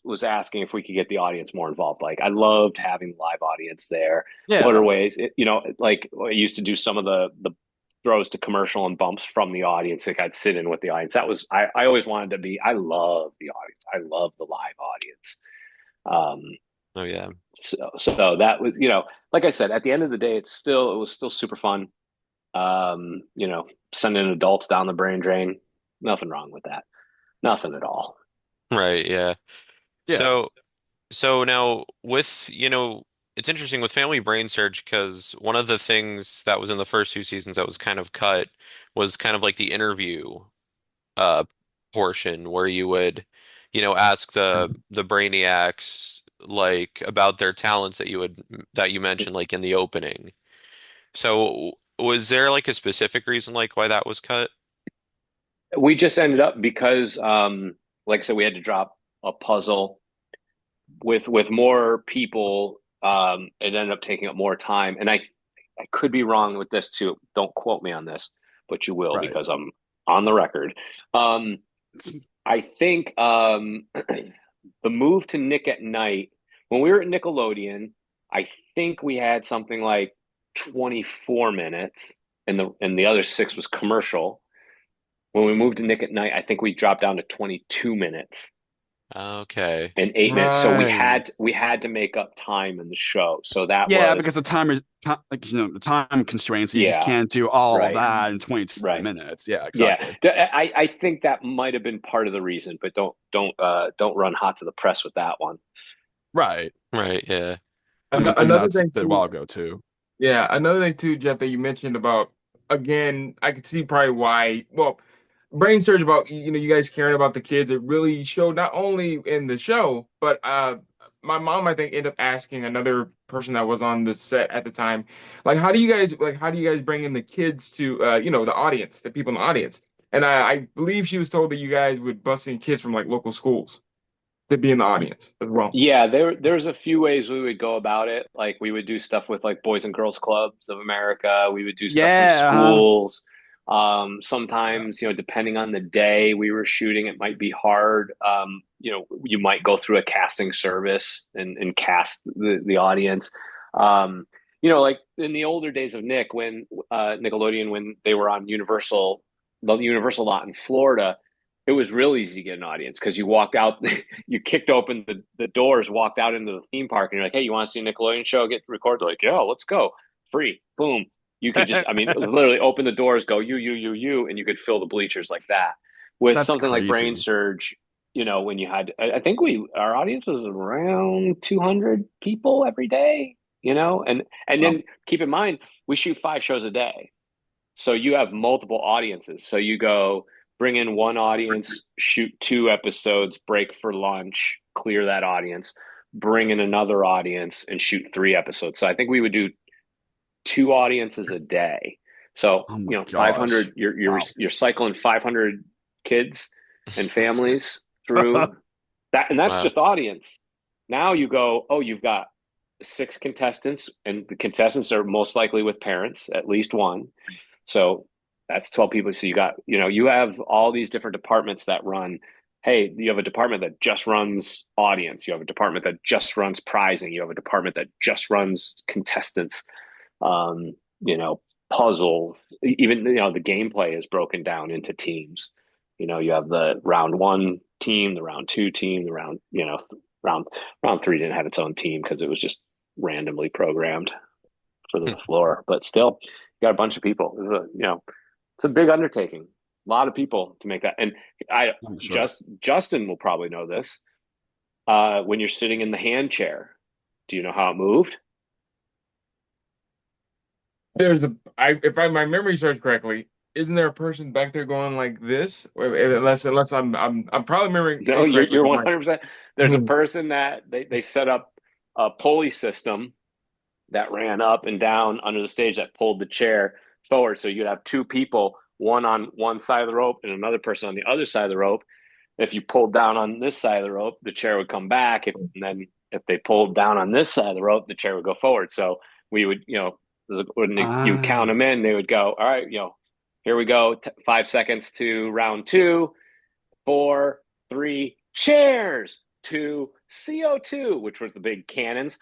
was asking if we could get the audience more involved. Like I loved having live audience there. What are Yeah. ways, like I used to do some of the throws to commercial and bumps from the audience. Like I'd sit in with the audience. I always wanted to be, I love the audience. I love the live audience. Um, Oh yeah. so that was, like I said, at the end of the day, it was still super fun. Um, you know, Sending adults down the brain drain, nothing wrong with that. Nothing at all. Right. Yeah. Yeah. So now with, it's interesting with Family Brain Surge because one of the things that was in the first two seasons that was kind of cut was kind of like the interview uh portion where you would, ask the Brainiacs like about their talents that you mentioned like in the opening. So was there like a specific reason like why that was cut? We just ended up because, like I said, we had to drop a puzzle with more people. It ended up taking up more time, and I could be wrong with this too. Don't quote me on this, but you will Right. because I'm on the record. Um, I think the move to Nick at Night when we were at Nickelodeon, I think we had something like 24 minutes, and the other six was commercial. When we moved to Nick at Night, I think we dropped down to 22 minutes Okay. and 8 minutes. So Right. we had to make up time in the show. So that Yeah, was because the time is like the time constraints, you just yeah, can't do all of right, that in 22 right. minutes. Yeah, Yeah, exactly. I think that might have been part of the reason, but don't run hot to the press with that one. Right. Right. Yeah. I mean, Another that's thing a too. while ago too. Yeah, another thing too, Jeff, that you mentioned about again, I could see probably why. Well, brain surge about you guys caring about the kids. It really showed not only in the show, but my mom I think ended up asking another person that was on the set at the time, like how do you guys bring in the kids to the audience, the people in the audience? And I believe she was told that you guys would bus in kids from like local schools to be in the audience as well. Yeah, there's a few ways we would go about it. Like we would do stuff with like Boys and Girls Clubs of America. We would do stuff from Yeah. schools. Sometimes, depending on the day we were shooting, it might be hard. You might go through a casting service and cast the audience. Like in the older days of Nick, when Nickelodeon, when they were on the Universal lot in Florida, it was real easy to get an audience because you walked out, you kicked open the doors, walked out into the theme park, and you're like, "Hey, you want to see a Nickelodeon show? Get recorded." They're like, "Yeah, let's go." Free, boom. You could just, I mean, literally open the doors, go you, and you could fill the bleachers like that. With That's something like Brain crazy. Surge, when you had, I think our audience was around 200 people every day. And Well, then keep in mind we shoot 5 shows a day. So you have multiple audiences. So you go bring in one audience, shoot 2 episodes, break for lunch, clear that audience, bring in another audience and shoot 3 episodes. So I think we would do 2 audiences a day. So, oh my 500, gosh. you're you're Wow. you're cycling 500 kids and families through that, and that's Wow. just audience. Now you go, oh, you've got 6 contestants, and the contestants are most likely with parents, at least one. So that's 12 people. So you have all these different departments that run. Hey, you have a department that just runs audience. You have a department that just runs prizing. You have a department that just runs contestants. Um, you know, puzzles. Even the gameplay is broken down into teams. You have the round one team, the round two team, the round round three didn't have its own team because it was just randomly programmed for the floor. But still, you got a bunch of people. It's a big undertaking. A lot of people to make that. And I I'm sure. just Justin will probably know this. When you're sitting in the hand chair, do you know how it moved? There's if my memory serves correctly, isn't there a person back there going like this? Unless I'm probably remembering No, incorrectly, you're but 100%. There's a person that they set up a pulley system that ran up and down under the stage that pulled the chair forward. So you'd have 2 people, one on one side of the rope and another person on the other side of the rope. If you pulled down on this side of the rope, the chair would come back. And then if they pulled down on this side of the rope, the chair would go forward. So we would, when you count Ah. them in, they would go, all right, here we go, 5 seconds to round two, 4, 3, chairs, 2, CO2, which was the big cannons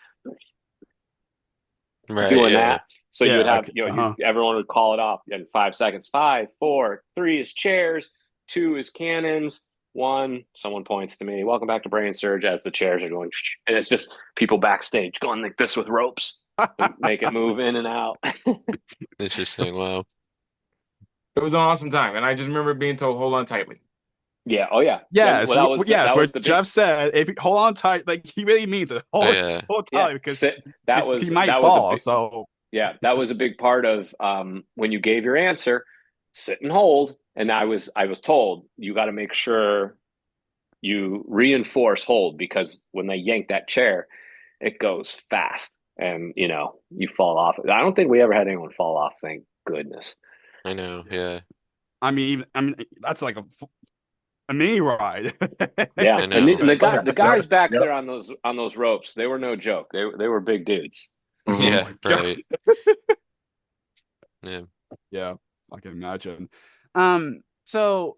Right. doing Yeah. that. So you would Yeah. have, Okay. Uh-huh. everyone would call it off in 5 seconds. 5, 4, 3 is chairs, 2 is cannons, 1, someone points to me. Welcome back to BrainSurge as the chairs are going, and it's just people backstage going like this with ropes to make it move in and out. Interesting. Wow. it was an awesome time, and I just remember being told, "Hold on tightly." Yeah. Oh yeah. Then Yes, well, that was yes. that Where was the big Jeff said, "If you hold on tight, like he really means it. Oh, Hold, yeah. hold yeah. tight because Sit. That he was might that was a fall." big So, Yeah, that was a big part of when you gave your answer, sit and hold. And I was told you got to make sure you reinforce hold because when they yank that chair, it goes fast and you fall off. I don't think we ever had anyone fall off, thank goodness. I know. Yeah. I mean, that's like a mini ride. Yeah, I and the, know. and the Oh, guy yeah, the yep, guys back yep. there on those ropes, they were no joke. They were big dudes. Oh Mhm. Yeah. my God. Right. Yeah. Yeah, I can imagine. So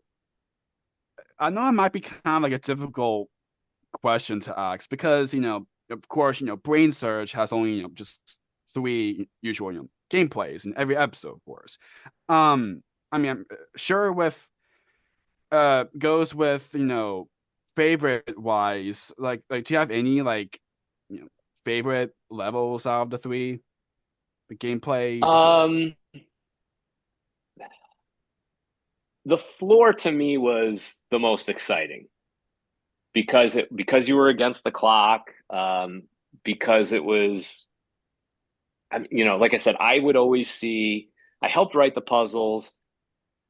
I know it might be kind of like a difficult question to ask because, of course, Brain Surge has only, just three usual, gameplays in every episode, of course. I mean, I'm sure with goes with, favorite wise, like do you have any favorite levels out of the three? The gameplays or Um, the floor to me was the most exciting because you were against the clock, because it was, like I said, I would always see. I helped write the puzzles.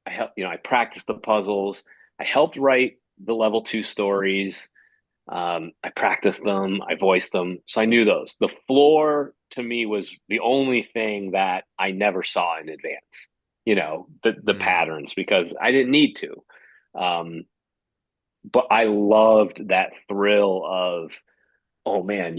I practiced the puzzles. I helped write the level 2 stories. I practiced them. I voiced them, so I knew those. The floor to me was the only thing that I never saw in advance. The Mm. patterns because I didn't need to. Um, but I loved that thrill of, oh man,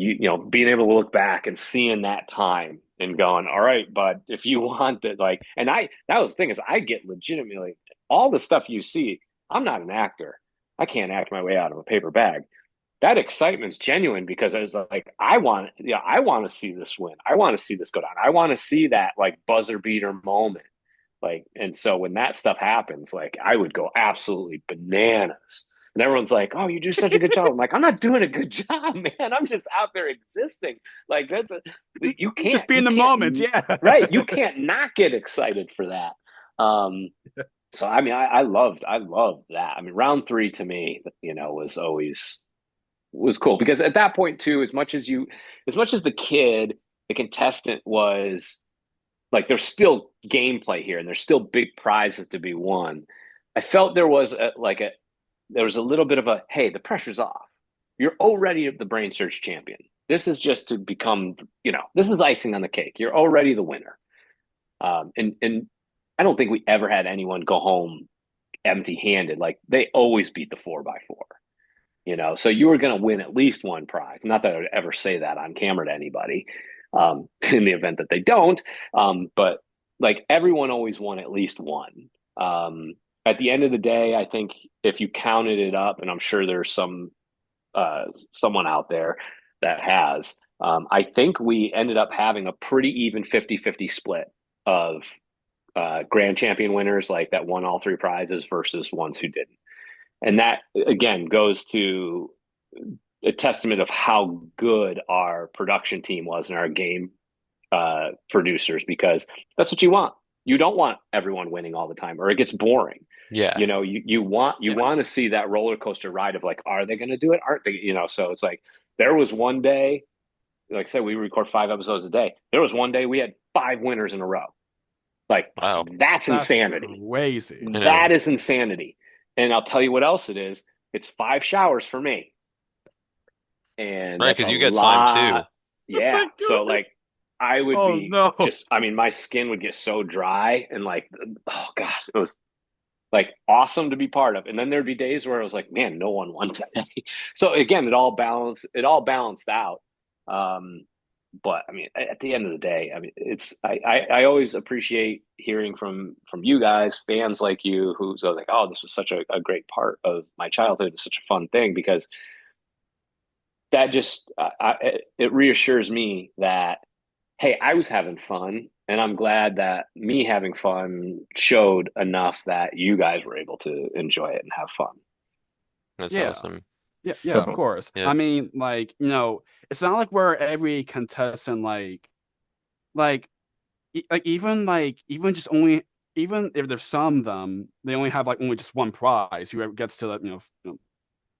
being able to look back and seeing that time and going, all right, but if you want that, like, and that was the thing is I get legitimately all the stuff you see. I'm not an actor. I can't act my way out of a paper bag. That excitement's genuine because I was like, I want to see this win. I want to see this go down. I want to see that like buzzer beater moment. Like, and so when that stuff happens, like I would go absolutely bananas. And everyone's like, "Oh, you do such a good job." I'm like, "I'm not doing a good job, man. I'm just out there existing." Like you just can't, be you in the can't, moment? Yeah. right? You can't not get excited for that. Um, so I mean, I loved that. I mean, round three to me, was cool because at that point too, as much as the kid the contestant was like, there's still gameplay here and there's still big prizes to be won. I felt there was a little bit of a, hey, the pressure's off. You're already the brain search champion. This is just to become, this is icing on the cake. You're already the winner. And I don't think we ever had anyone go home empty handed. Like, they always beat the 4x4. So you were going to win at least one prize. Not that I would ever say that on camera to anybody, in the event that they don't. But like, everyone always won at least one. At the end of the day, I think if you counted it up, and I'm sure there's someone out there that has, I think we ended up having a pretty even 50-50 split of grand champion winners, like that won all three prizes, versus ones who didn't. And that, again, goes to a testament of how good our production team was and our game producers, because that's what you want. You don't want everyone winning all the time, or it gets boring. Yeah. You want to see that roller coaster ride of like, are they going to do it? Aren't they? So it's like, there was one day, like I said, we record 5 episodes a day. There was one day we had 5 winners in a row. Like, Wow. that's insanity. Crazy. That is insanity. And I'll tell you what else it is. It's 5 showers for me. And Right, that's because a you get slime too. Yeah. So like, I would be no. just, I mean, my skin would get so dry, and like, oh gosh, it was like awesome to be part of. And then there'd be days where I was like, man, no one won today. So again, it all balanced out. But I mean, at the end of the day, I mean, I always appreciate hearing from you guys, fans like you, who's like, oh, this was such a great part of my childhood. It's such a fun thing, because that just, it reassures me that, hey, I was having fun, and I'm glad that me having fun showed enough that you guys were able to enjoy it and have fun. That's Yeah. awesome. Yeah, of course. Yeah. I mean, like, it's not like we're every contestant, like, even just only, even if there's some of them, they only have like only just one prize. Whoever gets to that,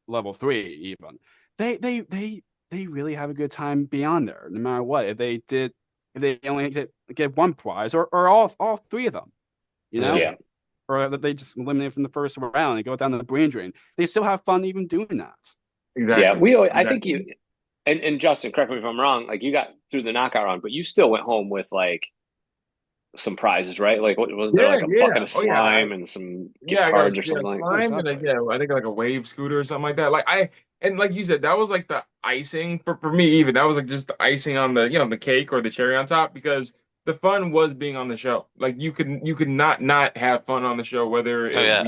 level 3, even they really have a good time beyond there, no matter what. If they only get one prize, or all 3 of them, Yeah. Yeah. or that they just eliminate from the first round and go down the brain drain. They still have fun even doing that. Yeah. Exactly. I think you, and Justin, correct me if I'm wrong, like, you got through the knockout round, but you still went home with like some prizes, right? Like, what wasn't there, Yeah, like a yeah. bucket of Oh yeah. slime and some Yeah, gift I got cards or something like that? slime and Exactly. I think like a wave scooter or something like that. And like you said, that was like the icing for me even. That was like just the icing on the cake, or the cherry on top, because the fun was being on the show. Like, you could not have fun on the show, whether Oh yeah.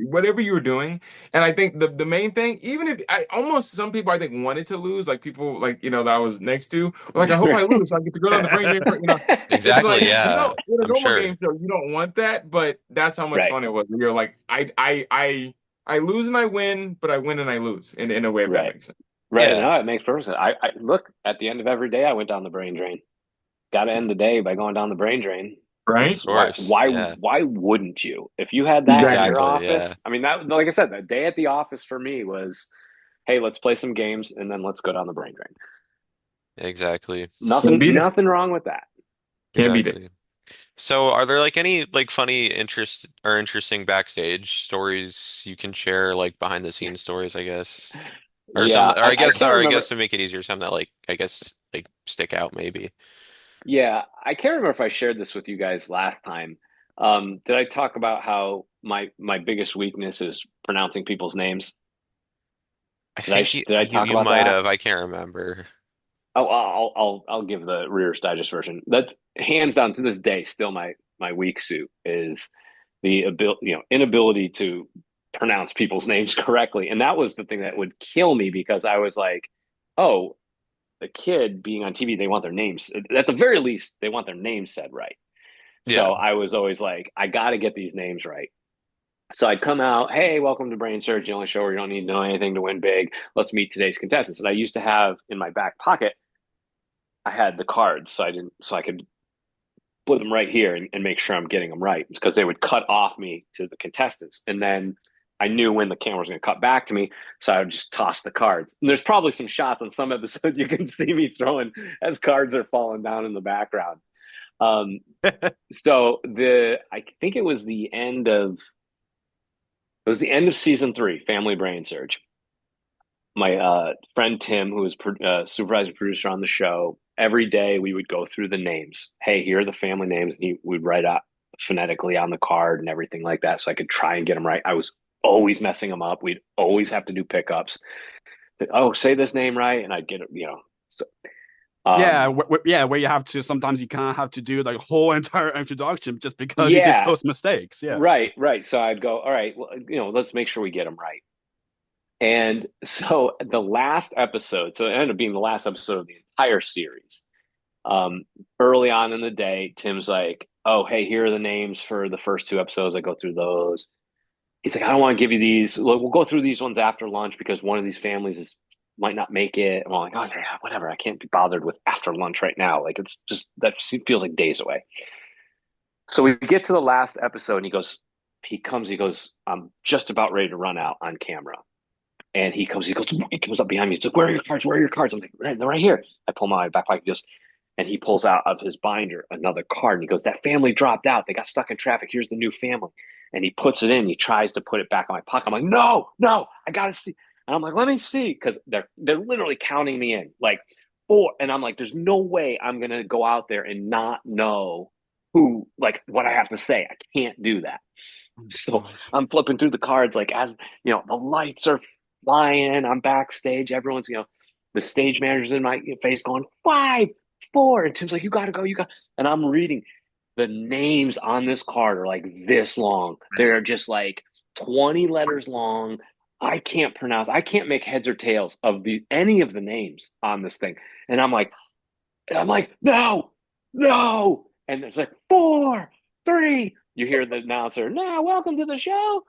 whatever you were doing. And I think the main thing, even if I almost some people I think wanted to lose, like people like that I was next to, were like, I hope I lose so I get to go down the brain drain part. It's Exactly. like, Yeah. in a I'm normal sure. game show, you don't want that, but that's how much Right. fun it was. You're like, I lose and I win, but I win and I lose in a way, if that Right. makes sense. Right. Yeah. No, it makes perfect sense. I look, at the end of every day, I went down the brain drain. Got to end the day by going down the brain drain. Right? It's Of course. Yeah. why wouldn't you? If you had that in Exactly. your Exactly. Yeah. office, I mean, that, like I said, that day at the office for me was, hey, let's play some games and then let's go down the brain drain. Exactly. Can't beat it. Nothing wrong with that. Can't beat it. Exactly. So, are there like any like funny interesting backstage stories you can share, like behind the scenes stories, I guess? Or Yeah, some, or I can't I guess remember. to make it easier, some that like I guess like stick out maybe. Yeah, I can't remember if I shared this with you guys last time. Did I talk about how my biggest weakness is pronouncing people's names? I think Did I talk you about might that? have. I can't remember. Oh, I'll give the Reader's Digest version. That's hands down to this day still my weak suit is the ability, inability to pronounce people's names correctly. And that was the thing that would kill me, because I was like, oh, the kid being on TV, they want their names, at the very least, they want their names said right. Yeah. So I was always like, I got to get these names right. So I'd come out, hey, welcome to Brain Surge, the only show where you don't need to know anything to win big. Let's meet today's contestants. And I used to have in my back pocket, I had the cards, so I could put them right here and make sure I'm getting them right, because they would cut off me to the contestants. And then I knew when the camera was going to cut back to me, so I would just toss the cards. And there's probably some shots on some episodes you can see me throwing as cards are falling down in the background. Um, so I think it was the end of season 3, Family BrainSurge. My friend Tim, who was supervisor producer on the show, every day we would go through the names. Hey, here are the family names, and he would write out phonetically on the card and everything like that, so I could try and get them right. I was always messing them up. We'd always have to do pickups. Oh, say this name right, and I'd get it. So, Yeah, um, yeah, where you have to sometimes you kind of have to do like a whole entire introduction just because you did yeah, those mistakes. Yeah. right, right. So I'd go, all right, well, let's make sure we get them right. And so the last episode, so it ended up being the last episode of the entire series. Um, Early on in the day, Tim's like, "Oh, hey, here are the names for the first 2 episodes." I go through those. He's like, "I don't want to give you these. We'll go through these ones after lunch because one of these families might not make it." And I'm like, "Oh yeah, whatever. I can't be bothered with after lunch right now. Like it's just that feels like days away." So we get to the last episode, and he goes, "I'm just about ready to run out on camera." And he comes up behind me. He's like, "Where are your cards? Where are your cards?" I'm like, "They're right here." I pull my backpack. And he pulls out of his binder another card. And he goes, "That family dropped out. They got stuck in traffic. Here's the new family." And he puts it in. He tries to put it back in my pocket. I'm like, "No, no, I gotta see." And I'm like, "Let me see," because they're literally counting me in, like 4. And I'm like, "There's no way I'm gonna go out there and not know who, like, what I have to say. I can't do that." Oh my So gosh. I'm flipping through the cards, like as the lights are flying. I'm backstage. Everyone's, the stage manager's in my face going 5, 4, and Tim's like, "You gotta go, you got." And I'm reading the names on this card are like this long. They're just like 20 letters long. I can't pronounce. I can't make heads or tails of any of the names on this thing. And I'm like, "No, no!" And it's like 4, 3. You hear the announcer, "Now, welcome to the show,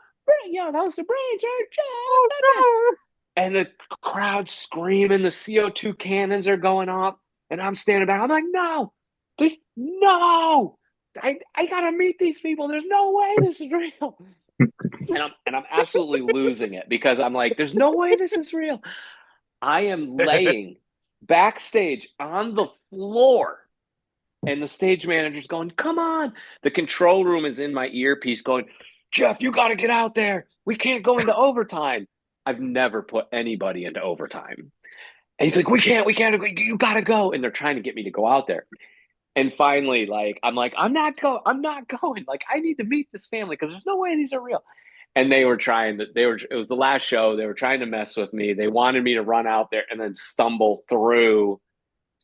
your host of Brain Surge, Jeff Sutphen." Oh And the crowd screaming, the CO2 cannons are going off, and I'm standing back. I'm like, "No, please, no! I gotta meet these people. There's no way this is real." And I'm absolutely losing it because I'm like, "There's no way this is real." I am laying backstage on the floor, and the stage manager's going, "Come on." The control room is in my earpiece going, "Jeff, you got to get out there. We can't go into overtime." I've never put anybody into overtime. And he's like, we can't, you got to go." And they're trying to get me to go out there. And finally, like, I'm like, I'm not going. Like, I need to meet this family because there's no way these are real. And it was the last show. They were trying to mess with me. They wanted me to run out there and then stumble through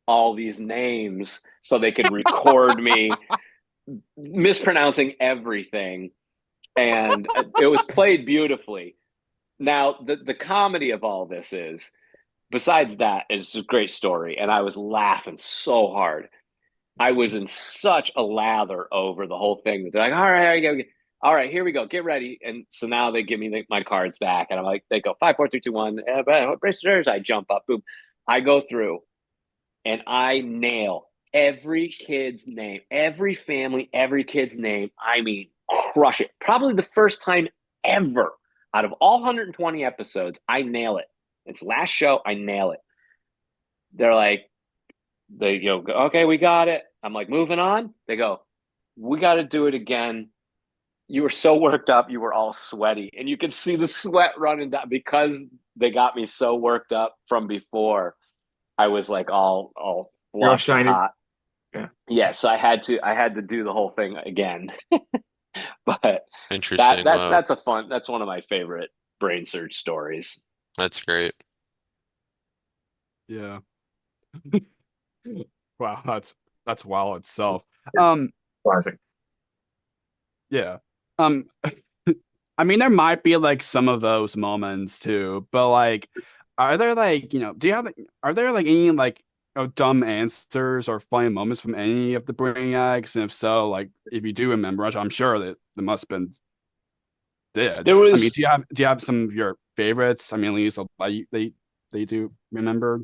all these names so they could record me mispronouncing everything. And it was played beautifully. Now, the comedy of all this is, besides that, it's a great story. And I was laughing so hard. I was in such a lather over the whole thing that they're like, all right, here we go, get ready." And so now they give me my cards back, and I'm like, they go 5, 4, 3, 2, 1. I jump up, boom, I go through, and I nail every kid's name, every family, every kid's name. I mean, crush it. Probably the first time ever out of all 120 episodes, I nail it. It's last show, I nail it. They're like, they go, "Okay, we got it." I'm like, "Moving on." They go, "We got to do it again. You were so worked up. You were all sweaty." And you can see the sweat running down because they got me so worked up from before. I was like all You're all flushed and shiny. hot. Yeah. Yeah, so I had to do the whole thing again. But that Interesting. that Wow. that's one of my favorite brain surge stories. That's great. yeah. Wow, that's wild itself. Um, Classic. yeah. Um, I mean, there might be like some of those moments too, but like, are there like, are there like any like dumb answers or funny moments from any of the Brainiacs? And if so, like, if you do remember, which I'm sure that there must have been did. There I mean, was do you have some of your favorites? I mean, at least like they do remember.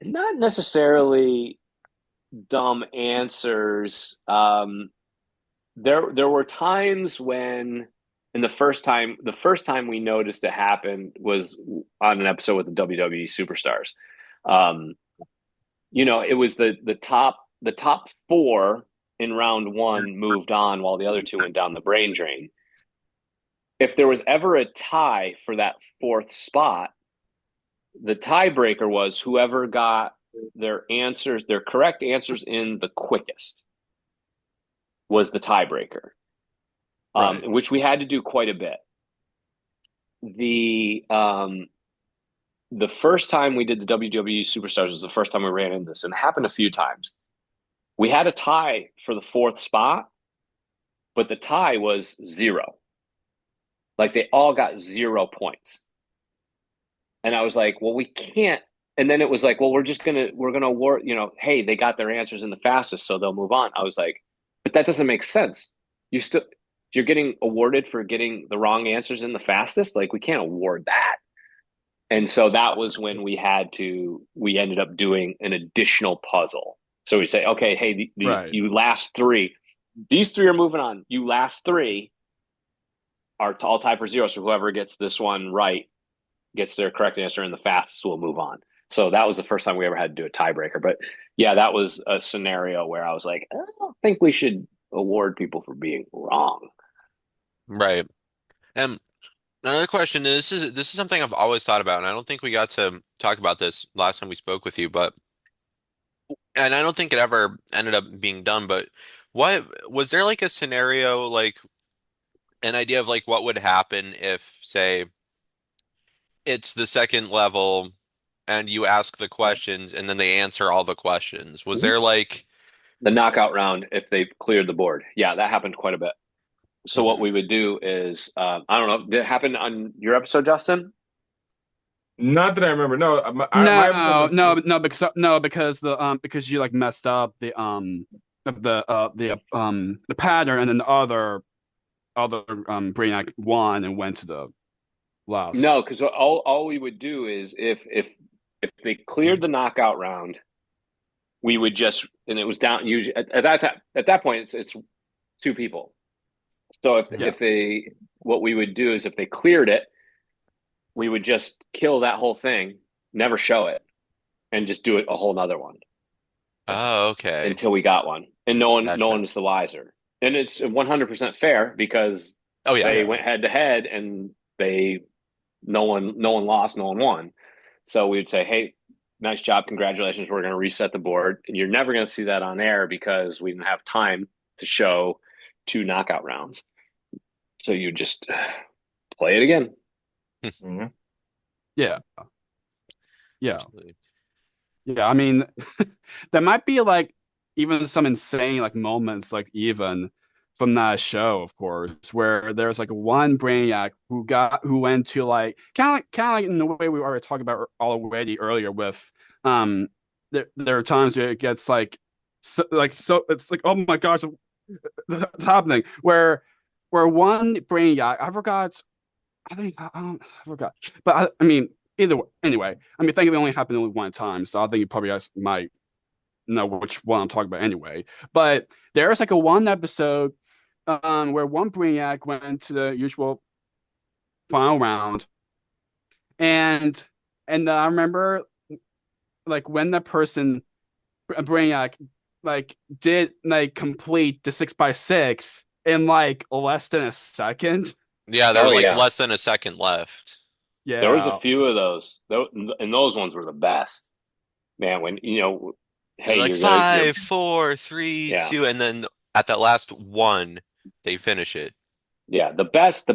not necessarily dumb answers. There were times when And the first time we noticed it happen was on an episode with the WWE superstars. Um, it was the top four in round one moved on while the other two went down the brain drain. If there was ever a tie for that fourth spot, the tiebreaker was whoever got their correct answers in the quickest was the tiebreaker, Right. which we had to do quite a bit. The first time we did the WWE Superstars was the first time we ran into this, and it happened a few times. We had a tie for the fourth spot, but the tie was zero. Like they all got 0 points. And I was like, well, we can't. And then it was like, well, we're gonna award, hey, they got their answers in the fastest, so they'll move on. I was like, but that doesn't make sense. You're getting awarded for getting the wrong answers in the fastest. Like we can't award that. And so that was when we ended up doing an additional puzzle. So we say, okay, hey, Right. you last three, these three are moving on. You last three are all tied for zero. So whoever gets this one right gets their correct answer and the fastest will move on. So that was the first time we ever had to do a tiebreaker. But yeah, that was a scenario where I was like, I don't think we should award people for being wrong. Right. And another question is this is something I've always thought about, and I don't think we got to talk about this last time we spoke with you, but and I don't think it ever ended up being done, but what was there like a scenario, like an idea of like what would happen if, say, it's the second level and you ask the questions and then they answer all the questions? Was there like The knockout round, if they cleared the board. Yeah, that happened quite a bit. So what Mhm. we would do is, I don't know, did it happen on your episode, Justin? Not that I remember. No, my episode No, was. no, no, because because you like messed up the pattern, and then the other Brainiac won and went to the last. No, because all we would do is if they cleared the knockout round, we would just and it was down usually at that time at that point it's two people. So if Yeah. if they what we would do is if they cleared it, we would just kill that whole thing, never show it, and just do it a whole nother one Oh, okay. until we got one, and no one Gotcha. is the wiser. And it's 100% fair because Oh yeah. they Yeah. went head to head and they no one lost, no one won. So we would say, hey, nice job, congratulations. We're going to reset the board, and you're never going to see that on air because we didn't have time to show two knockout rounds. So you just play it again. Mhm. Yeah. Yeah. Absolutely. Yeah. I mean, there might be like even some insane like moments, like even from that show, of course, where there's like one Brainiac who went to like kind of like in the way we already talked about already earlier with there are times where it gets like so it's like, oh my gosh, it's happening where one Brainiac, I forgot, I forgot, but I mean, either way, anyway, I mean, I think it only happened only one time, so I think you probably guys might know which one I'm talking about anyway. But there's like a one episode where one Brainiac went to the usual final round, and I remember like when that person Brainiac like did like complete the 6x6 in like less than a second. Yeah, there Oh was like yeah, less than a second left. there was a Yeah, few of those, and those ones were the best, man. When And hey, like you're five, four, three, yeah, two, and then at that last one, they finish it. yeah. The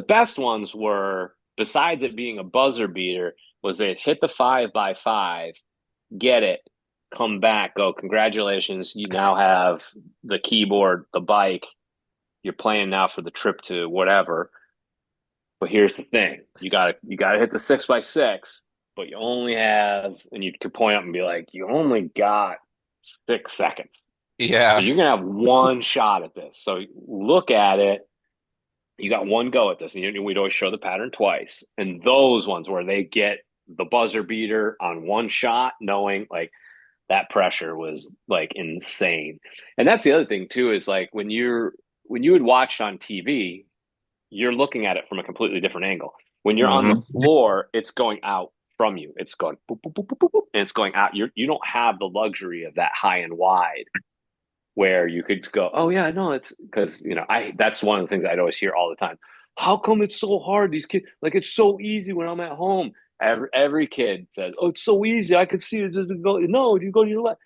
best ones were besides it being a buzzer beater was they hit the 5x5, get it, come back, go, congratulations, you now have the keyboard, the bike, you're playing now for the trip to whatever. But here's the thing: you gotta hit the 6x6, but you only have, and you could point up and be like, you only got 6 seconds, so Yeah. you're gonna have one shot at this. So look at it. You got one go at this, and we'd always show the pattern twice. And those ones where they get the buzzer beater on one shot, knowing like that pressure was like insane. And that's the other thing too is like when you would watch on TV, you're looking at it from a completely different angle. When you're on the Hmm. floor, it's going out from you. It's going boop, boop, boop, boop, boop, boop, and it's going out. You don't have the luxury of that high and wide where you could go, oh yeah, no, it's because I that's one of the things I'd always hear all the time. How come it's so hard? These kids like it's so easy when I'm at home. Every kid says, oh, it's so easy. I could see it just go. No, you go to your left.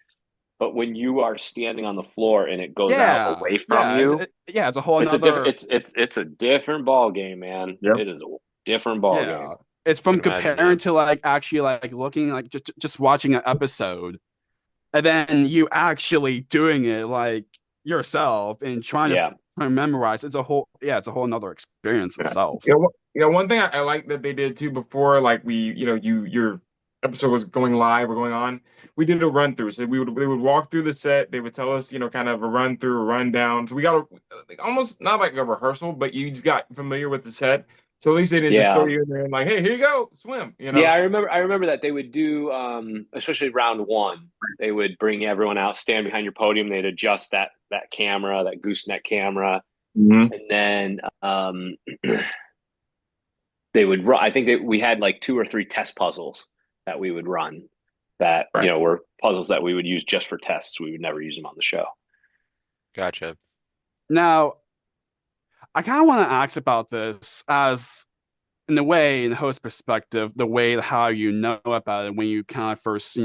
But when you are standing on the floor and it goes out Yeah, away from yeah, you, yeah. It's a whole it's a different another. it's a different ball game, man. Yep. It is a different ball game. Yeah, it's I from can imagine. Yeah. comparing to like actually like looking like just watching an episode, and then you actually doing it like yourself and Yeah. trying to memorize. It's a whole another experience Yeah. itself. One thing I like that they did too before, like your episode was going live or going on, we did a run through. So they would walk through the set. They would tell us, kind of a run through, a rundown. So we got like, almost not like a rehearsal, but you just got familiar with the set. So at least they didn't just throw Yeah. you in there and like, hey, here you go, swim. Yeah, I remember that they would do especially round one, they would bring everyone out, stand behind your podium, they'd adjust that camera, that gooseneck camera, Hmm. and then they would run. I think that we had like two or three test puzzles that we would run that, Right. were puzzles that we would use just for tests. We would never use them on the show. Gotcha. Now, I kind of want to ask about this as in the way, in the host perspective, the way how you know about it when you kind of first,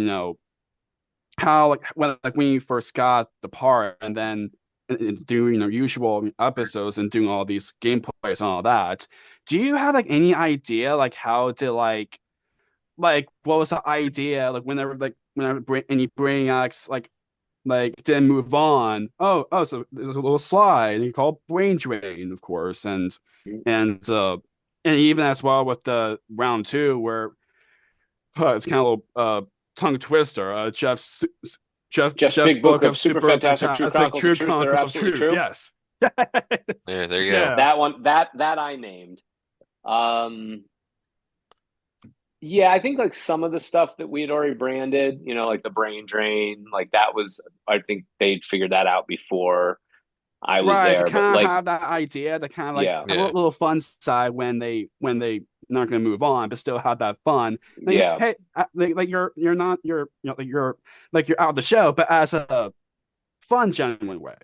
how when you first got the part and then doing usual episodes and doing all these gameplays and all that. Do you have like any idea like how to like what was the idea like whenever any Brainiacs like didn't move on? So there's a little slide and you call it brain drain, of course, and and even as well with the round two where it's kind of a little tongue twister. Jeff's Jeff's big book book of of super super fantastic true fantastic chronicles of true truth that are chronicles of absolutely truth. true. Yes. There you go. Yeah. That one that I named. Um, Yeah, I think like some of the stuff that we had already branded, like the brain drain, like that was, I think they'd figured that out before I was Right. To there. But kind of like, have that idea to kind of like yeah, have a Yeah. little fun side when they not going to move on, but still have that fun. Like, yeah, hey, like you're not you're out of the show, but as a fun, genuine way.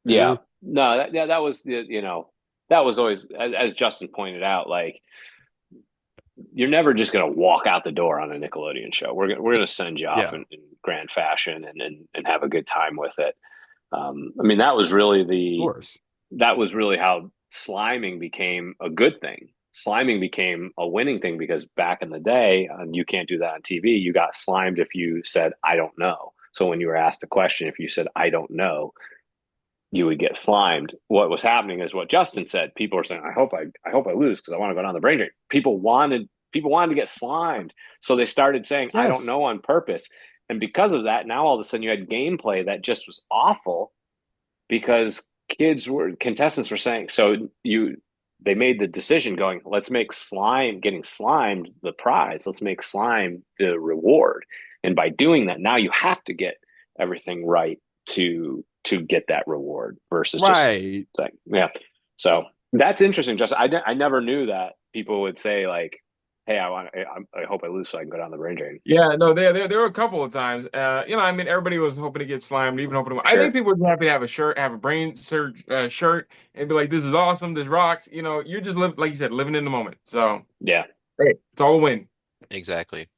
yeah. Yeah. No, that was that was always, as Justin pointed out, like you're never just going to walk out the door on a Nickelodeon show. We're gonna send you off Yeah. in grand fashion and have a good time with it. I mean, Of course. that was really how sliming became a good thing. Sliming became a winning thing because back in the day, and you can't do that on TV, you got slimed if you said, I don't know. So when you were asked a question, if you said, I don't know, you would get slimed. What was happening is what Justin said. People were saying, I hope I lose because I want to go down the brain drain. People wanted to get slimed. So they started saying, I don't Yes. know on purpose. And because of that, now all of a sudden you had gameplay that just was awful because contestants were saying, they made the decision going, let's make getting slimed the prize. Let's make slime the reward. And by doing that, now you have to get everything right to get that reward versus just Right. like, yeah. So that's interesting. Just I never knew that people would say like, hey, I hope I lose so I can go down the brain drain. Yeah, no, there were a couple of times. I mean, everybody was hoping to get slimed, even hoping to. I think Sure. people were happy to have a shirt, have a brain surge shirt, and be like, "This is awesome. This rocks." You're just like you said, living in the moment. So, Yeah. hey, it's all a win. Exactly.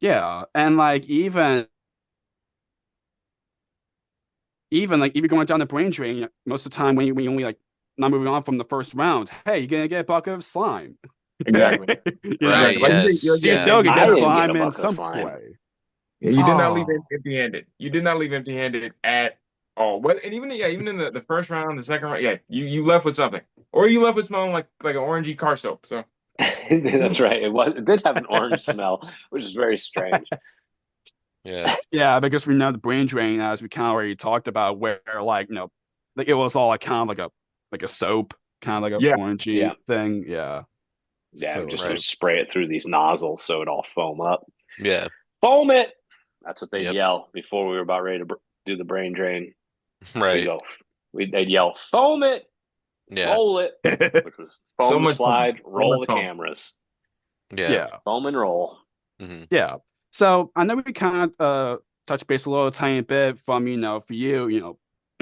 Yeah. And like even like even going down the brain drain, most of the time when you only like not moving on from the first round, hey, you're gonna get a bucket of slime. Exactly. You know? Right. Exactly. Like Yes. So you Yeah. still can I get didn't get a slime in bucket of some slime. way. You did not leave Oh, empty-handed. You did not leave empty-handed at all. What and even in the first round, the second round, yeah, you left with something, or you left with smelling like an orangey car soap. So That's right. It did have an orange smell, which is very strange. Yeah. yeah, because we know the brain drain, as we kind of already talked about, where like like it was all like kind of like a soap, kind of like a yeah, orangey Yeah. thing. Yeah. Yeah, we So just Right. would spray it through these nozzles so it all foam up. Yeah. Foam it. That's what they'd Yep. yell before we were about ready to do the brain drain. We Right. go. They'd yell, foam it. Yeah. roll it, which was So foam the much fun. slide, So roll much the fun. cameras, Yeah. Yeah. foam and roll. Hmm. Yeah. So I know we kind of touch base a little tiny bit from, for you,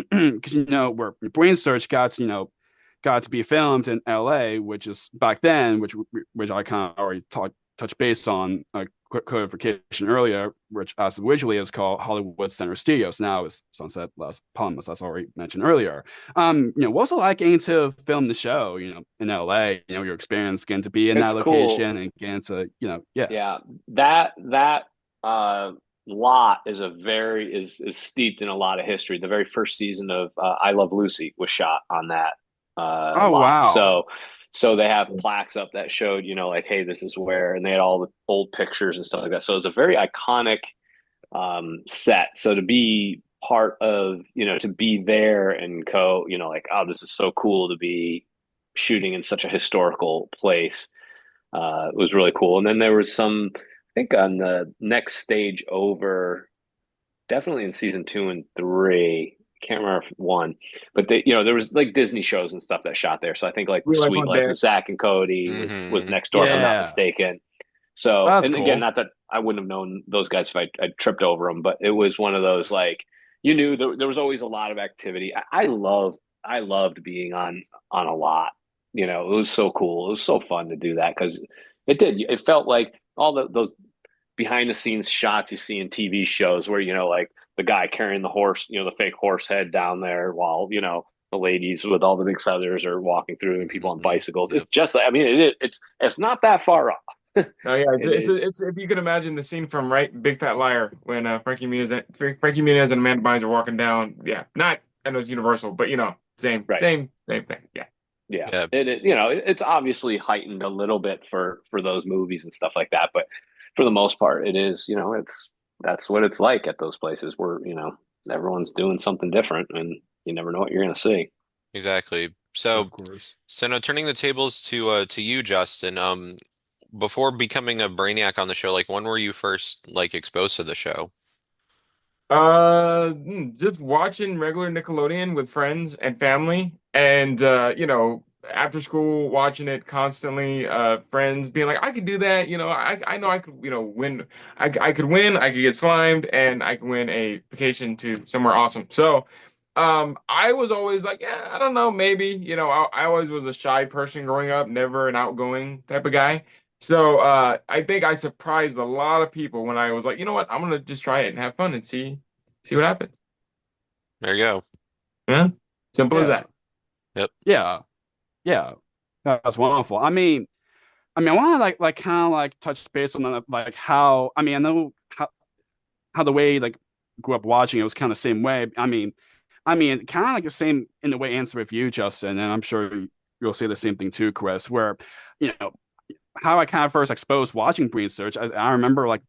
because where Brain Search got to be filmed in LA, which is back then, which I kind of already touched base on a quick clarification earlier, which as originally is called Hollywood Center Studios. Now is Sunset Las Palmas, as already mentioned earlier. What's it like getting to film the show, in LA, your experience getting to be in that It's cool. location and getting to, yeah. Yeah, that uh, lot is a very is steeped in a lot of history. The very first season of I Love Lucy was shot on that Oh lot. wow. So they have plaques up that showed, like, hey, this is where, and they had all the old pictures and stuff like that. So it's a very iconic set. So to be part of, to be there and like, oh, this is so cool to be shooting in such a historical place. It was really cool. And then there was I think on the next stage over, definitely in season 2 and 3. Can't remember if one, but there was like Disney shows and stuff that shot there. So I think like We the were like Sweet on Life deck. of Zach and Cody was Hmm. next door, if I'm not Yeah. mistaken. So, That's and again, cool. not that I wouldn't have known those guys if I tripped over them, but it was one of those like you knew there was always a lot of activity. I loved being on a lot. It was so cool. It was so fun to do that because it felt like all those behind the scenes shots you see in TV shows where like the guy carrying the horse, the fake horse head down there while the ladies with all the big feathers are walking through and people on Hmm. bicycles. It's Yep. just I mean it's not that far off. Oh yeah, It is. it's if you could imagine the scene from Big Fat Liar when Frankie Muniz and Amanda Bynes are walking down. Yeah, not I know it's Universal, but Right. same thing. Yeah, Yeah. Yeah. It's obviously heightened a little bit for those movies and stuff like that, but for the most part, it is, that's what it's like at those places where, everyone's doing something different and you never know what you're going to see. Exactly. Of So, course. so now turning the tables to you, Justin. Before becoming a Brainiac on the show, like when were you first like exposed to the show? just watching regular Nickelodeon with friends and family, and after school watching it constantly. Friends being like, I could do that. I know I could, win. I could win. I could get slimed, and I could win a vacation to somewhere awesome. So, I was always like, yeah, I don't know, maybe. I always was a shy person growing up, never an outgoing type of guy. So I think I surprised a lot of people when I was like, you know what, I'm gonna just try it and have fun and see what happens. There you go. Yeah, simple as Yeah. that. Yep. Yeah. Yeah. That's wonderful. I want to like kind of like touch base on like how I know how the way like grew up watching it was kind of the same way. Kind of like the same in the way answer with you, Justin, and I'm sure you'll say the same thing too, Chris. Where you know how I kind of first exposed watching Brain Search. I remember like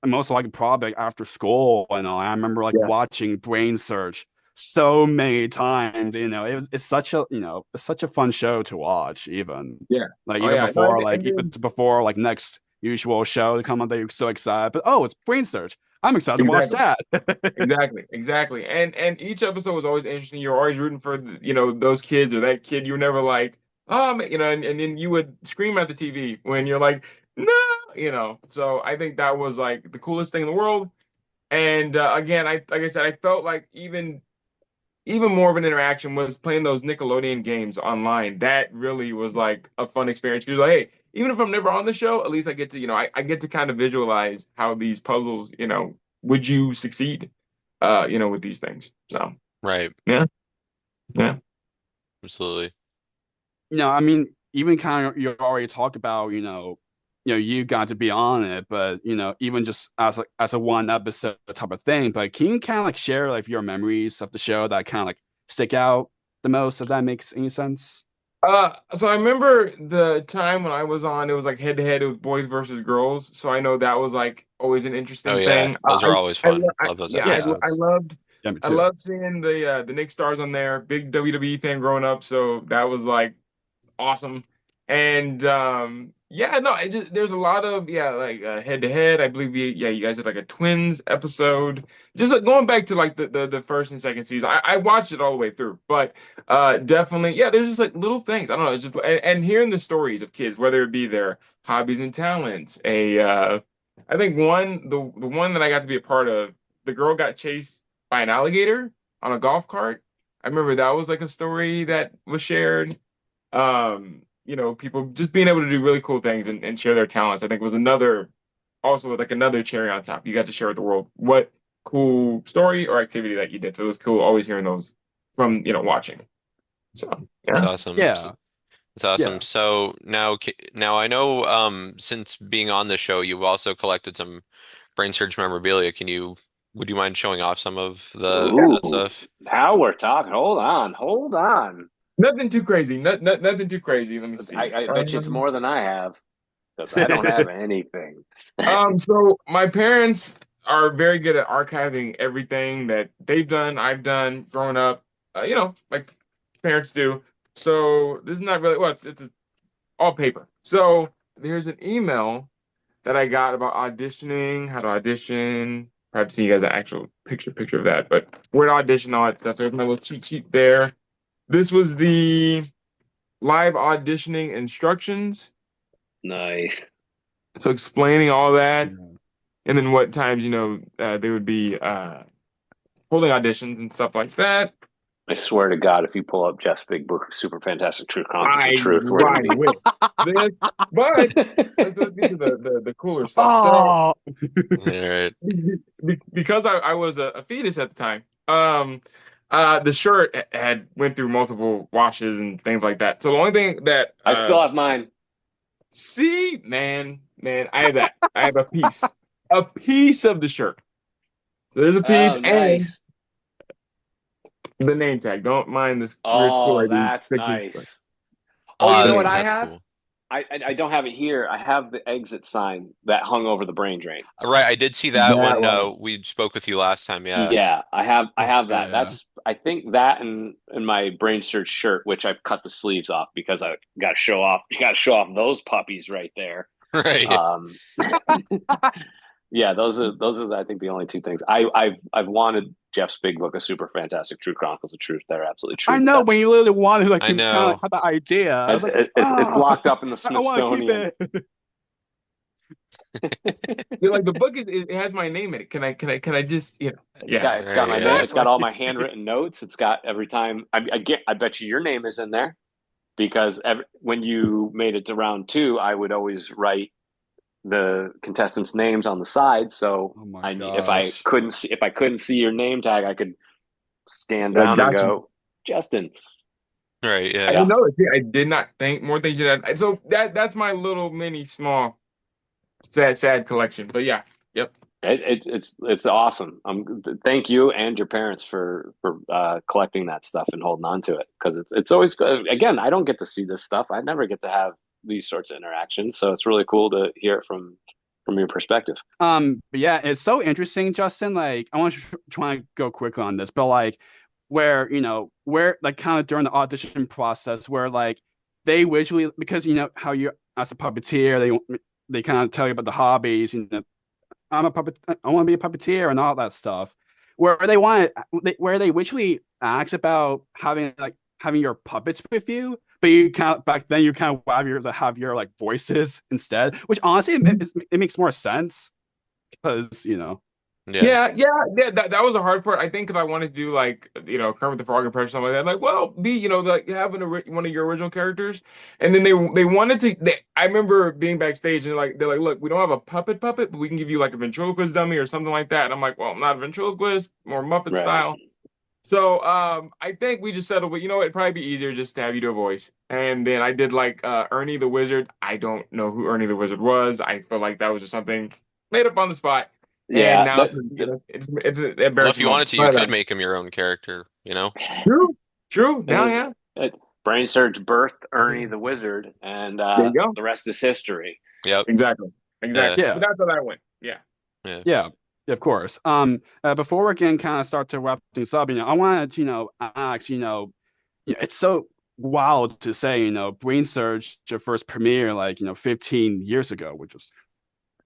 most like probably after school and all. I remember like Yeah, watching Brain Search so many times. It's such a fun show to watch. yeah. Like Oh even yeah. No, before and even then, before like next usual show to come on that you're so excited. But oh, it's Brain Search. I'm excited to watch exactly. that. Exactly. And each episode was always interesting. You're always rooting for those kids or that kid. You were never like, oh man, and then you would scream at the TV when you're like, no, So I think that was like the coolest thing in the world. And again, I like I said, I felt like even more of an interaction was playing those Nickelodeon games online. That really was like a fun experience. You're like, hey, even if I'm never on the show, at least I get to, I get to kind of visualize how these puzzles, would you succeed, with these things. So Right. yeah, yeah, Absolutely. Even kind of you already talked about, you got to be on it, but even just as a one episode type of thing. But can you kind of like share like your memories of the show that kind of like stick out the most, if that makes any sense? so I remember the time when I was on, it was like head to head, it was boys versus girls. So I know that was like always an Oh interesting yeah, thing. those are always fun. Love those Yeah, Yeah, I episodes. loved yeah, me I too. loved seeing the Nick stars on there. Big WWE fan growing up, so that was like awesome. And Yeah, no, there's a lot of like head to head. I believe you guys had like a twins episode. Just like going back to like the first and second season. I watched it all the way through, but definitely there's just like little things. I don't know, it's just and hearing the stories of kids, whether it be their hobbies and talents. I think the one that I got to be a part of, the girl got chased by an alligator on a golf cart. I remember that was like a story that was shared. People just being able to do really cool things and share their talents, I think was also like another cherry on top. You got to share with the world what cool story or activity that you did. So it was cool always hearing those from, watching. So, It's yeah. awesome. Yeah, It's awesome. yeah. So now I know since being on the show, you've also collected some BrainSurge memorabilia. Would you mind showing off some of the Ooh, stuff? now we're talking. Hold on, hold on. Nothing too crazy. Nothing too crazy. Let me see. I bet you it's more than I have because I don't have anything. So my parents are very good at archiving everything that they've done, I've done growing up, like parents do. So this is not really, well, it's all paper. So there's an email that I got about auditioning, how to audition. Perhaps see you guys an actual picture of that, but where to audition, all that stuff. There's my little cheat sheet there. This was the live auditioning instructions. Nice. So explaining all that, Yeah. and then what times, they would be holding auditions and stuff like that. I swear to God, if you pull up Jeff's big book of Super Fantastic True Chronicles of I Truth, we're gonna be. wish this, but let's get to the cooler stuff. So Oh, All right. because I was a fetus at the time, the shirt had went through multiple washes and things like that. So the only thing that I still have mine. see, man, I have that. I have a piece of the shirt. So there's a piece Oh, and nice. the name tag. Don't mind this weird school Oh, ID that's pictures, but nice. Oh, you know what I That's have? cool. I don't have it here. I have the exit sign that hung over the brain drain. Right, I did see that that when one. we spoke with you last time. Yeah. Yeah, I have that. yeah. That's I think that and my brain search shirt, which I've cut the sleeves off because I got to show off. You got to show off those puppies right there. Right. Um, yeah, those are I think the only two things I've wanted Jeff's big book of Super Fantastic True Chronicles of Truth. They're absolutely I true. know when That's you literally wanted, like, I you kind of like know. had the idea. I was like, it's oh, locked up in the I want to keep Smithsonian. it. You're like the book it has my name in it. Can I just yeah. It's got Right, my name. yeah. It's got Exactly. all my handwritten notes. It's got every time I bet you your name is in there because when you made it to round two, I would always write the contestants' names on the side. So Oh my I gosh. if I couldn't see your name tag, I could scan I down and got you. go, Justin. Right, I yeah. didn't Yeah, know it. I did not think more things. So that's my little mini small sad collection. But yeah, yep. it's awesome. Thank you and your parents for collecting that stuff and holding on to it because it's always again. I don't get to see this stuff. I never get to have these sorts of interactions, so it's really cool to hear it from your perspective. But yeah, it's so interesting, Justin. Like, I want to try and go quick on this, but like, where like kind of during the audition process, where like they visually, because how you as a puppeteer, they kind of tell you about the hobbies, I'm a puppet, I want to be a puppeteer and all that stuff. Where they visually ask about having your puppets with you, but you kind of back then you kind of have your like voices instead, which honestly it makes more sense because Yeah. Yeah. That was a hard part. I think if I wanted to do like Kermit the Frog impression, something like that, like like having one of your original characters, and then they wanted to. I remember being backstage and they're like, look, we don't have a puppet, but we can give you like a ventriloquist dummy or something like that. And I'm like, well, I'm not a ventriloquist, more Muppet Right. style. So I think we just settled, but it'd probably be easier just to have you do a voice. And then I did like Ernie the Wizard. I don't know who Ernie the Wizard was. I feel like that was just something made up on the spot. And Yeah. now it's an Well, if embarrassing you wanted moment. to, you But could make him your own character. true. Now, Uh, yeah. Brain Surge birthed Ernie the Wizard, and There you go. the rest is history. Yep. Exactly. Yeah. But yeah, that's how that went. Yeah. Yeah. yeah, of course. Before we can kind of start to wrap things up, I wanted to ask, it's so wild to say, Brain Surge, your first premiere, like, 15 years ago, which was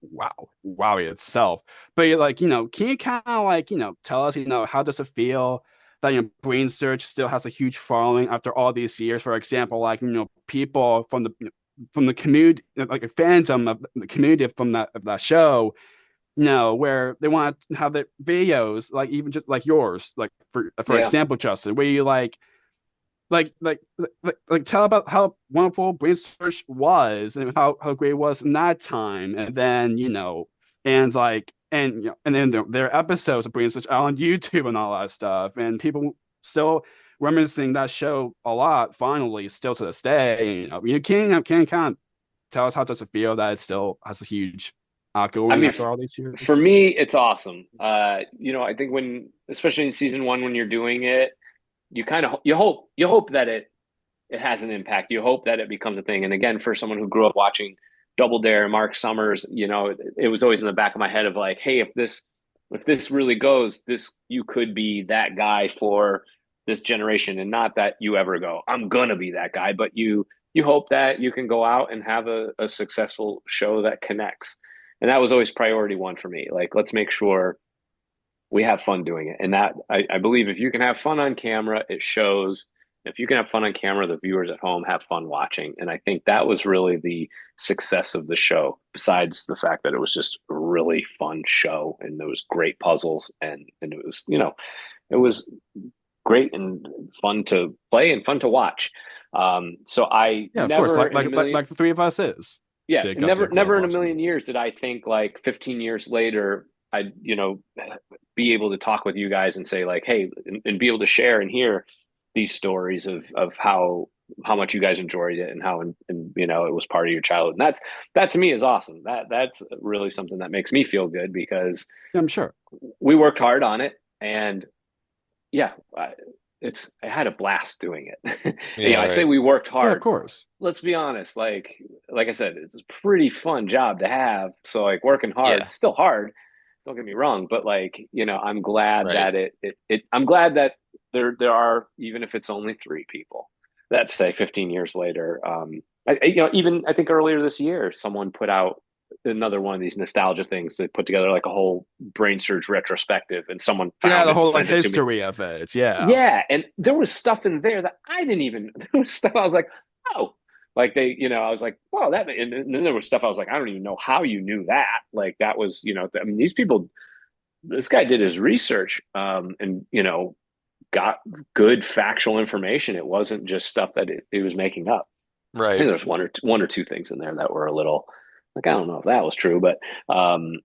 wow itself. But you're like, can you kind of like, tell us, how does it feel that Brain Surge still has a huge following after all these years? For example, like, people from the community, like a fandom of the community from that show, where they want to have their videos, like even just like yours, like for Yeah. example, Justin, where you like tell about how wonderful BrainSurge was and how great it was in that time, and then and like and then there are episodes of BrainSurge out on YouTube and all that stuff, and people still reminiscing that show a lot. Finally, still to this day, you can kind of tell us how does it feel that it still has a huge I outgoing mean, after all these for years. me, it's awesome. I think especially in season one, when you're doing it, you hope that it has an impact. You hope that it becomes a thing. And again, for someone who grew up watching Double Dare, Mark Summers, it was always in the back of my head of like, hey, if this really goes, this you could be that guy for this generation, and not that you ever go, I'm gonna be that guy, but you hope that you can go out and have a successful show that connects. And that was always priority one for me. Like, let's make sure we have fun doing it. And that I believe if you can have fun on camera, it shows. If you can have fun on camera, the viewers at home have fun watching. And I think that was really the success of the show, besides the fact that it was just a really fun show and there was great puzzles, and it was, it was great and fun to play and fun to watch. So I Yeah, of course, never in a million, like the three of us is. yeah, Jake got to go never in a watching million it. years did I think like 15 years later I'd, be able to talk with you guys and say like, hey, and be able to share and hear these stories of how much you guys enjoyed it and how and it was part of your childhood. And that to me is awesome. That's really something that makes me feel good because Yeah, I'm sure. we worked hard on it, and yeah, I had a blast doing it. Yeah, I say right. we worked Yeah, of hard. course. Let's be honest. Like I said, it's a pretty fun job to have. So like working hard, Yeah, it's still hard. Don't get me wrong, but like I'm glad right. that I'm glad that there are, even if it's only three people that say 15 years later. Even I think earlier this year, someone put out another one of these nostalgia things. They put together like a whole brain surge retrospective, and someone Yeah, found the it and whole like sent it to me. history of it. Yeah. Yeah, and there was stuff in there that I didn't even. There was stuff I was like, oh, like I was like, wow, that. And then there was stuff I was like, I don't even know how you knew that. Like that was, I mean, these people. This guy did his research, and got good factual information. It wasn't just stuff that he was making up. I think Right. there's one or two things in there that were a little like I don't know if that was true, um,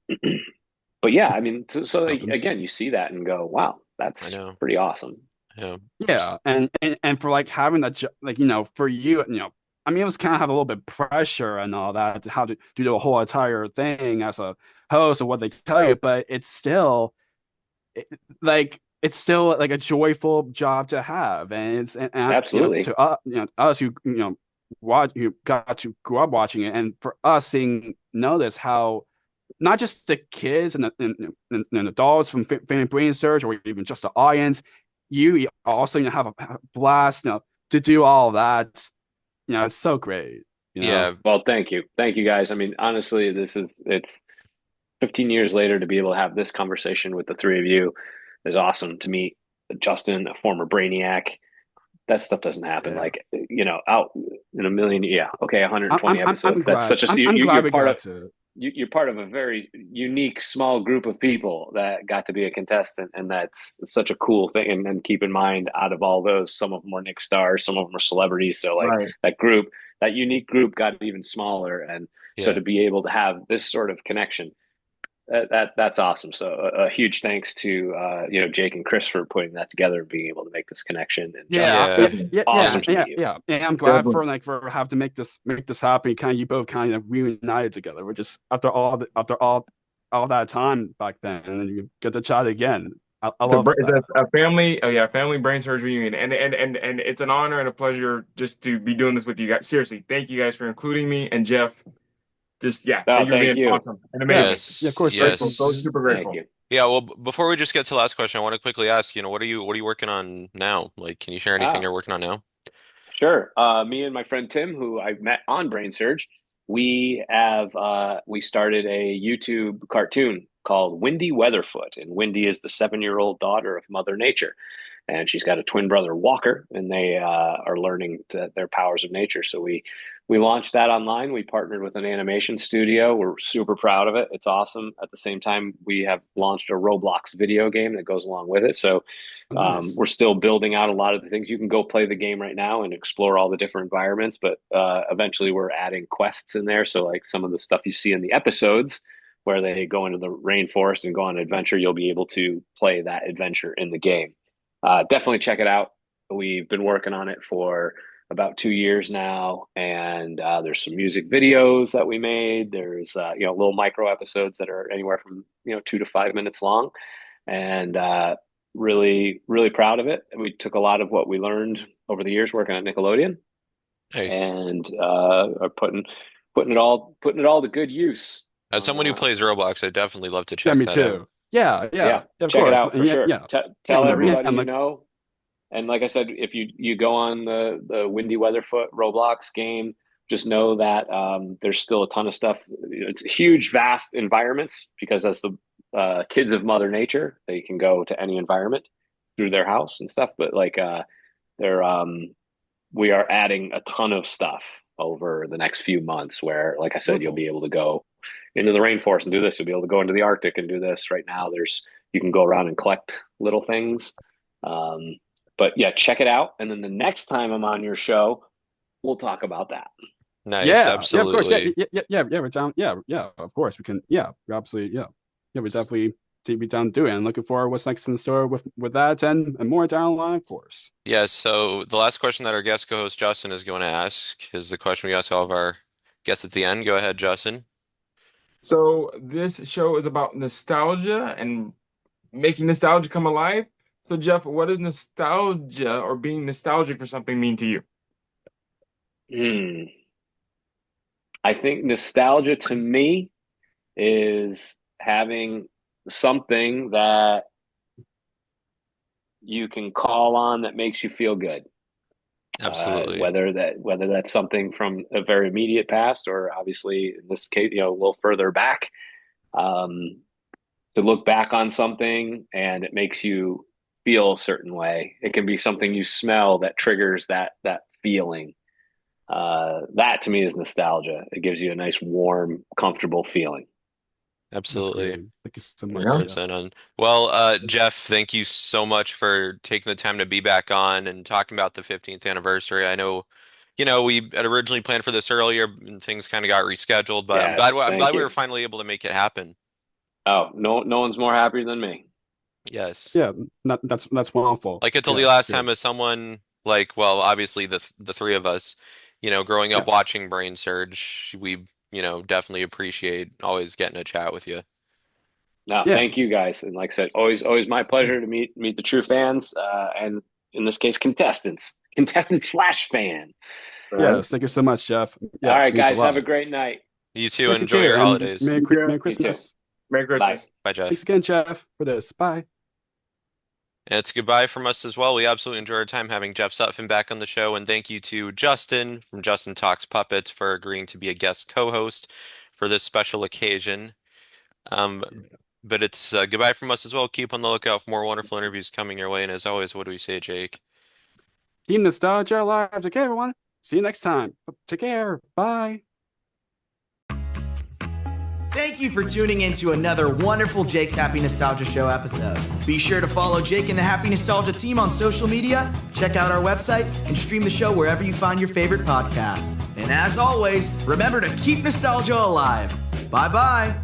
but yeah, I mean, so like, Happens. again, you see that and go, wow, I that's know. pretty awesome. Yeah. Yeah, and for like having that, like for you, I mean, it was kind of have a little bit of pressure and all that, how to do the whole entire thing as a host of what they tell you, but it, it's still like a joyful job to have, and Absolutely. to us, us who watch you got to grow up watching it, and for us seeing notice how not just the kids and adults from Family Brain Surge or even just the audience, you also have a blast, to do all of that. It's so great, you know. Yeah. Well, thank you guys. I mean, honestly, it's 15 years later to be able to have this conversation with the three of you is awesome. To meet Justin, a former Brainiac, that stuff doesn't happen. Yeah. Like, out in a million. Yeah, okay, I'm 120 I'm I'm episodes. That's glad. such a I'm you're glad we part of got to. you're part of a very unique small group of people that got to be a contestant, and that's such a cool thing. And then keep in mind, out of all those, some of them were Nick stars, some of them are celebrities. So like Right. that unique group got even smaller, and so Yeah. to be able to have this sort of connection, that's awesome. So a huge thanks to Jake and Chris for putting that together and being able to make this connection. And Justin, Yeah, Yeah. Definitely. yeah, awesome yeah, to yeah, meet you. yeah. And I'm glad Definitely. for having to make this happen. Kind of you both kind of reunited together. We're just after all that time back then, and then you get to chat again. I love It's that. a family, oh yeah, family brain surgery reunion, and it's an honor and a pleasure just to be doing this with you guys. Seriously, thank you guys for including me and Jeff. Just yeah, Oh, thank you for thank being you. awesome and Yeah, amazing. yeah. Of Yes. course, Grateful, Justin. so Yes. super Thank grateful. you. Yeah. Well, before we just get to the last question, I want to quickly ask, what are you working on now? Like, can you share anything Ah, you're working on now? Sure. Me and my friend Tim, who I met on BrainSurge, we started a YouTube cartoon called Windy Weatherfoot, and Windy is the 7-year-old daughter of Mother Nature, and she's got a twin brother Walker, and they are learning their powers of nature. So we launched that online. We partnered with an animation studio. We're super proud of it. It's awesome. At the same time, we have launched a Roblox video game that goes along with it. So Nice. we're still building out a lot of the things. You can go play the game right now and explore all the different environments, but eventually we're adding quests in there. So like some of the stuff you see in the episodes where they go into the rainforest and go on an adventure, you'll be able to play that adventure in the game. Definitely check it out. We've been working on it for about 2 years now, and there's some music videos that we made. There's little micro episodes that are anywhere from 2 to 5 minutes long, and really really proud of it. We took a lot of what we learned over the years working at Nickelodeon Nice. and are putting it all to good use. As someone who plays Roblox, I definitely love to Yeah, check me that out. too. Yeah, of check it course. out for Yeah, sure. yeah. Tell Yeah, everybody and you know. And like I said, if you go on the Windy Weatherfoot Roblox game, just know that there's still a ton of stuff. It's huge, vast environments because as the kids of Mother Nature, they can go to any environment through their house and stuff. But like they're we are adding a ton of stuff over the next few months. Where, like I said, you'll be able to go into the rainforest and do this. You'll be able to go into the Arctic and do this. Right now, you can go around and collect little things. But yeah, check it out. And then the next time I'm on your show, we'll talk about that. Nice, Yeah, absolutely. of course. We're down. Yeah, of course. We can. Yeah, we're absolutely. Yeah, we definitely be down to do it. And looking forward what's next in store with that and more down the line, of course. Yeah, so the last question that our guest co-host Justin is going to ask is the question we ask all of our guests at the end. Go ahead, Justin. So this show is about nostalgia and making nostalgia come alive. So Jeff, what does nostalgia or being nostalgic for something mean to you? I think nostalgia to me is having something that you can call on that makes you feel good. Absolutely. Whether that's something from a very immediate past or obviously in this case, a little further back, to look back on something and it makes you feel a certain way. It can be something you smell that triggers that feeling. That to me is nostalgia. It gives you a nice, warm, comfortable feeling. Absolutely. Thank you so much. 100% on. Well, Jeff, thank you so much for taking the time to be back on and talking about the 15th anniversary. I know, we had originally planned for this earlier and things kind of got rescheduled, but Yes, I'm glad we you. were finally able to make it happen. Oh, no one's more happy than me. Yes. Yeah, that's wonderful. Like I told you last time, as someone like, well, obviously the three of us, growing up watching BrainSurge, we, definitely appreciate always getting a chat with you. No, thank you guys. And like I said, always my pleasure to meet the true fans, and in this case, contestant slash fan. Yes, thank you so much, Jeff. Yeah, all right, guys, have a great night. You too. Yes, Enjoy your holidays. Merry Christmas. Merry Christmas. Bye, Jeff. Thanks again, Jeff, for this. Bye. And it's goodbye from us as well. We absolutely enjoyed our time having Jeff Sutphen back on the show. And thank you to Justin from Justin Talks Puppets for agreeing to be a guest co-host for this special occasion. But it's goodbye from us as well. Keep on the lookout for more wonderful interviews coming your way. And as always, what do we say, Jake? Keep nostalgia alive. Take care, everyone. See you next time. Take care. Bye. Thank you for tuning in to another wonderful Jake's Happy Nostalgia Show episode. Be sure to follow Jake and the Happy Nostalgia team on social media, check out our website, and stream the show wherever you find your favorite podcasts. And as always, remember to keep nostalgia alive. Bye-bye.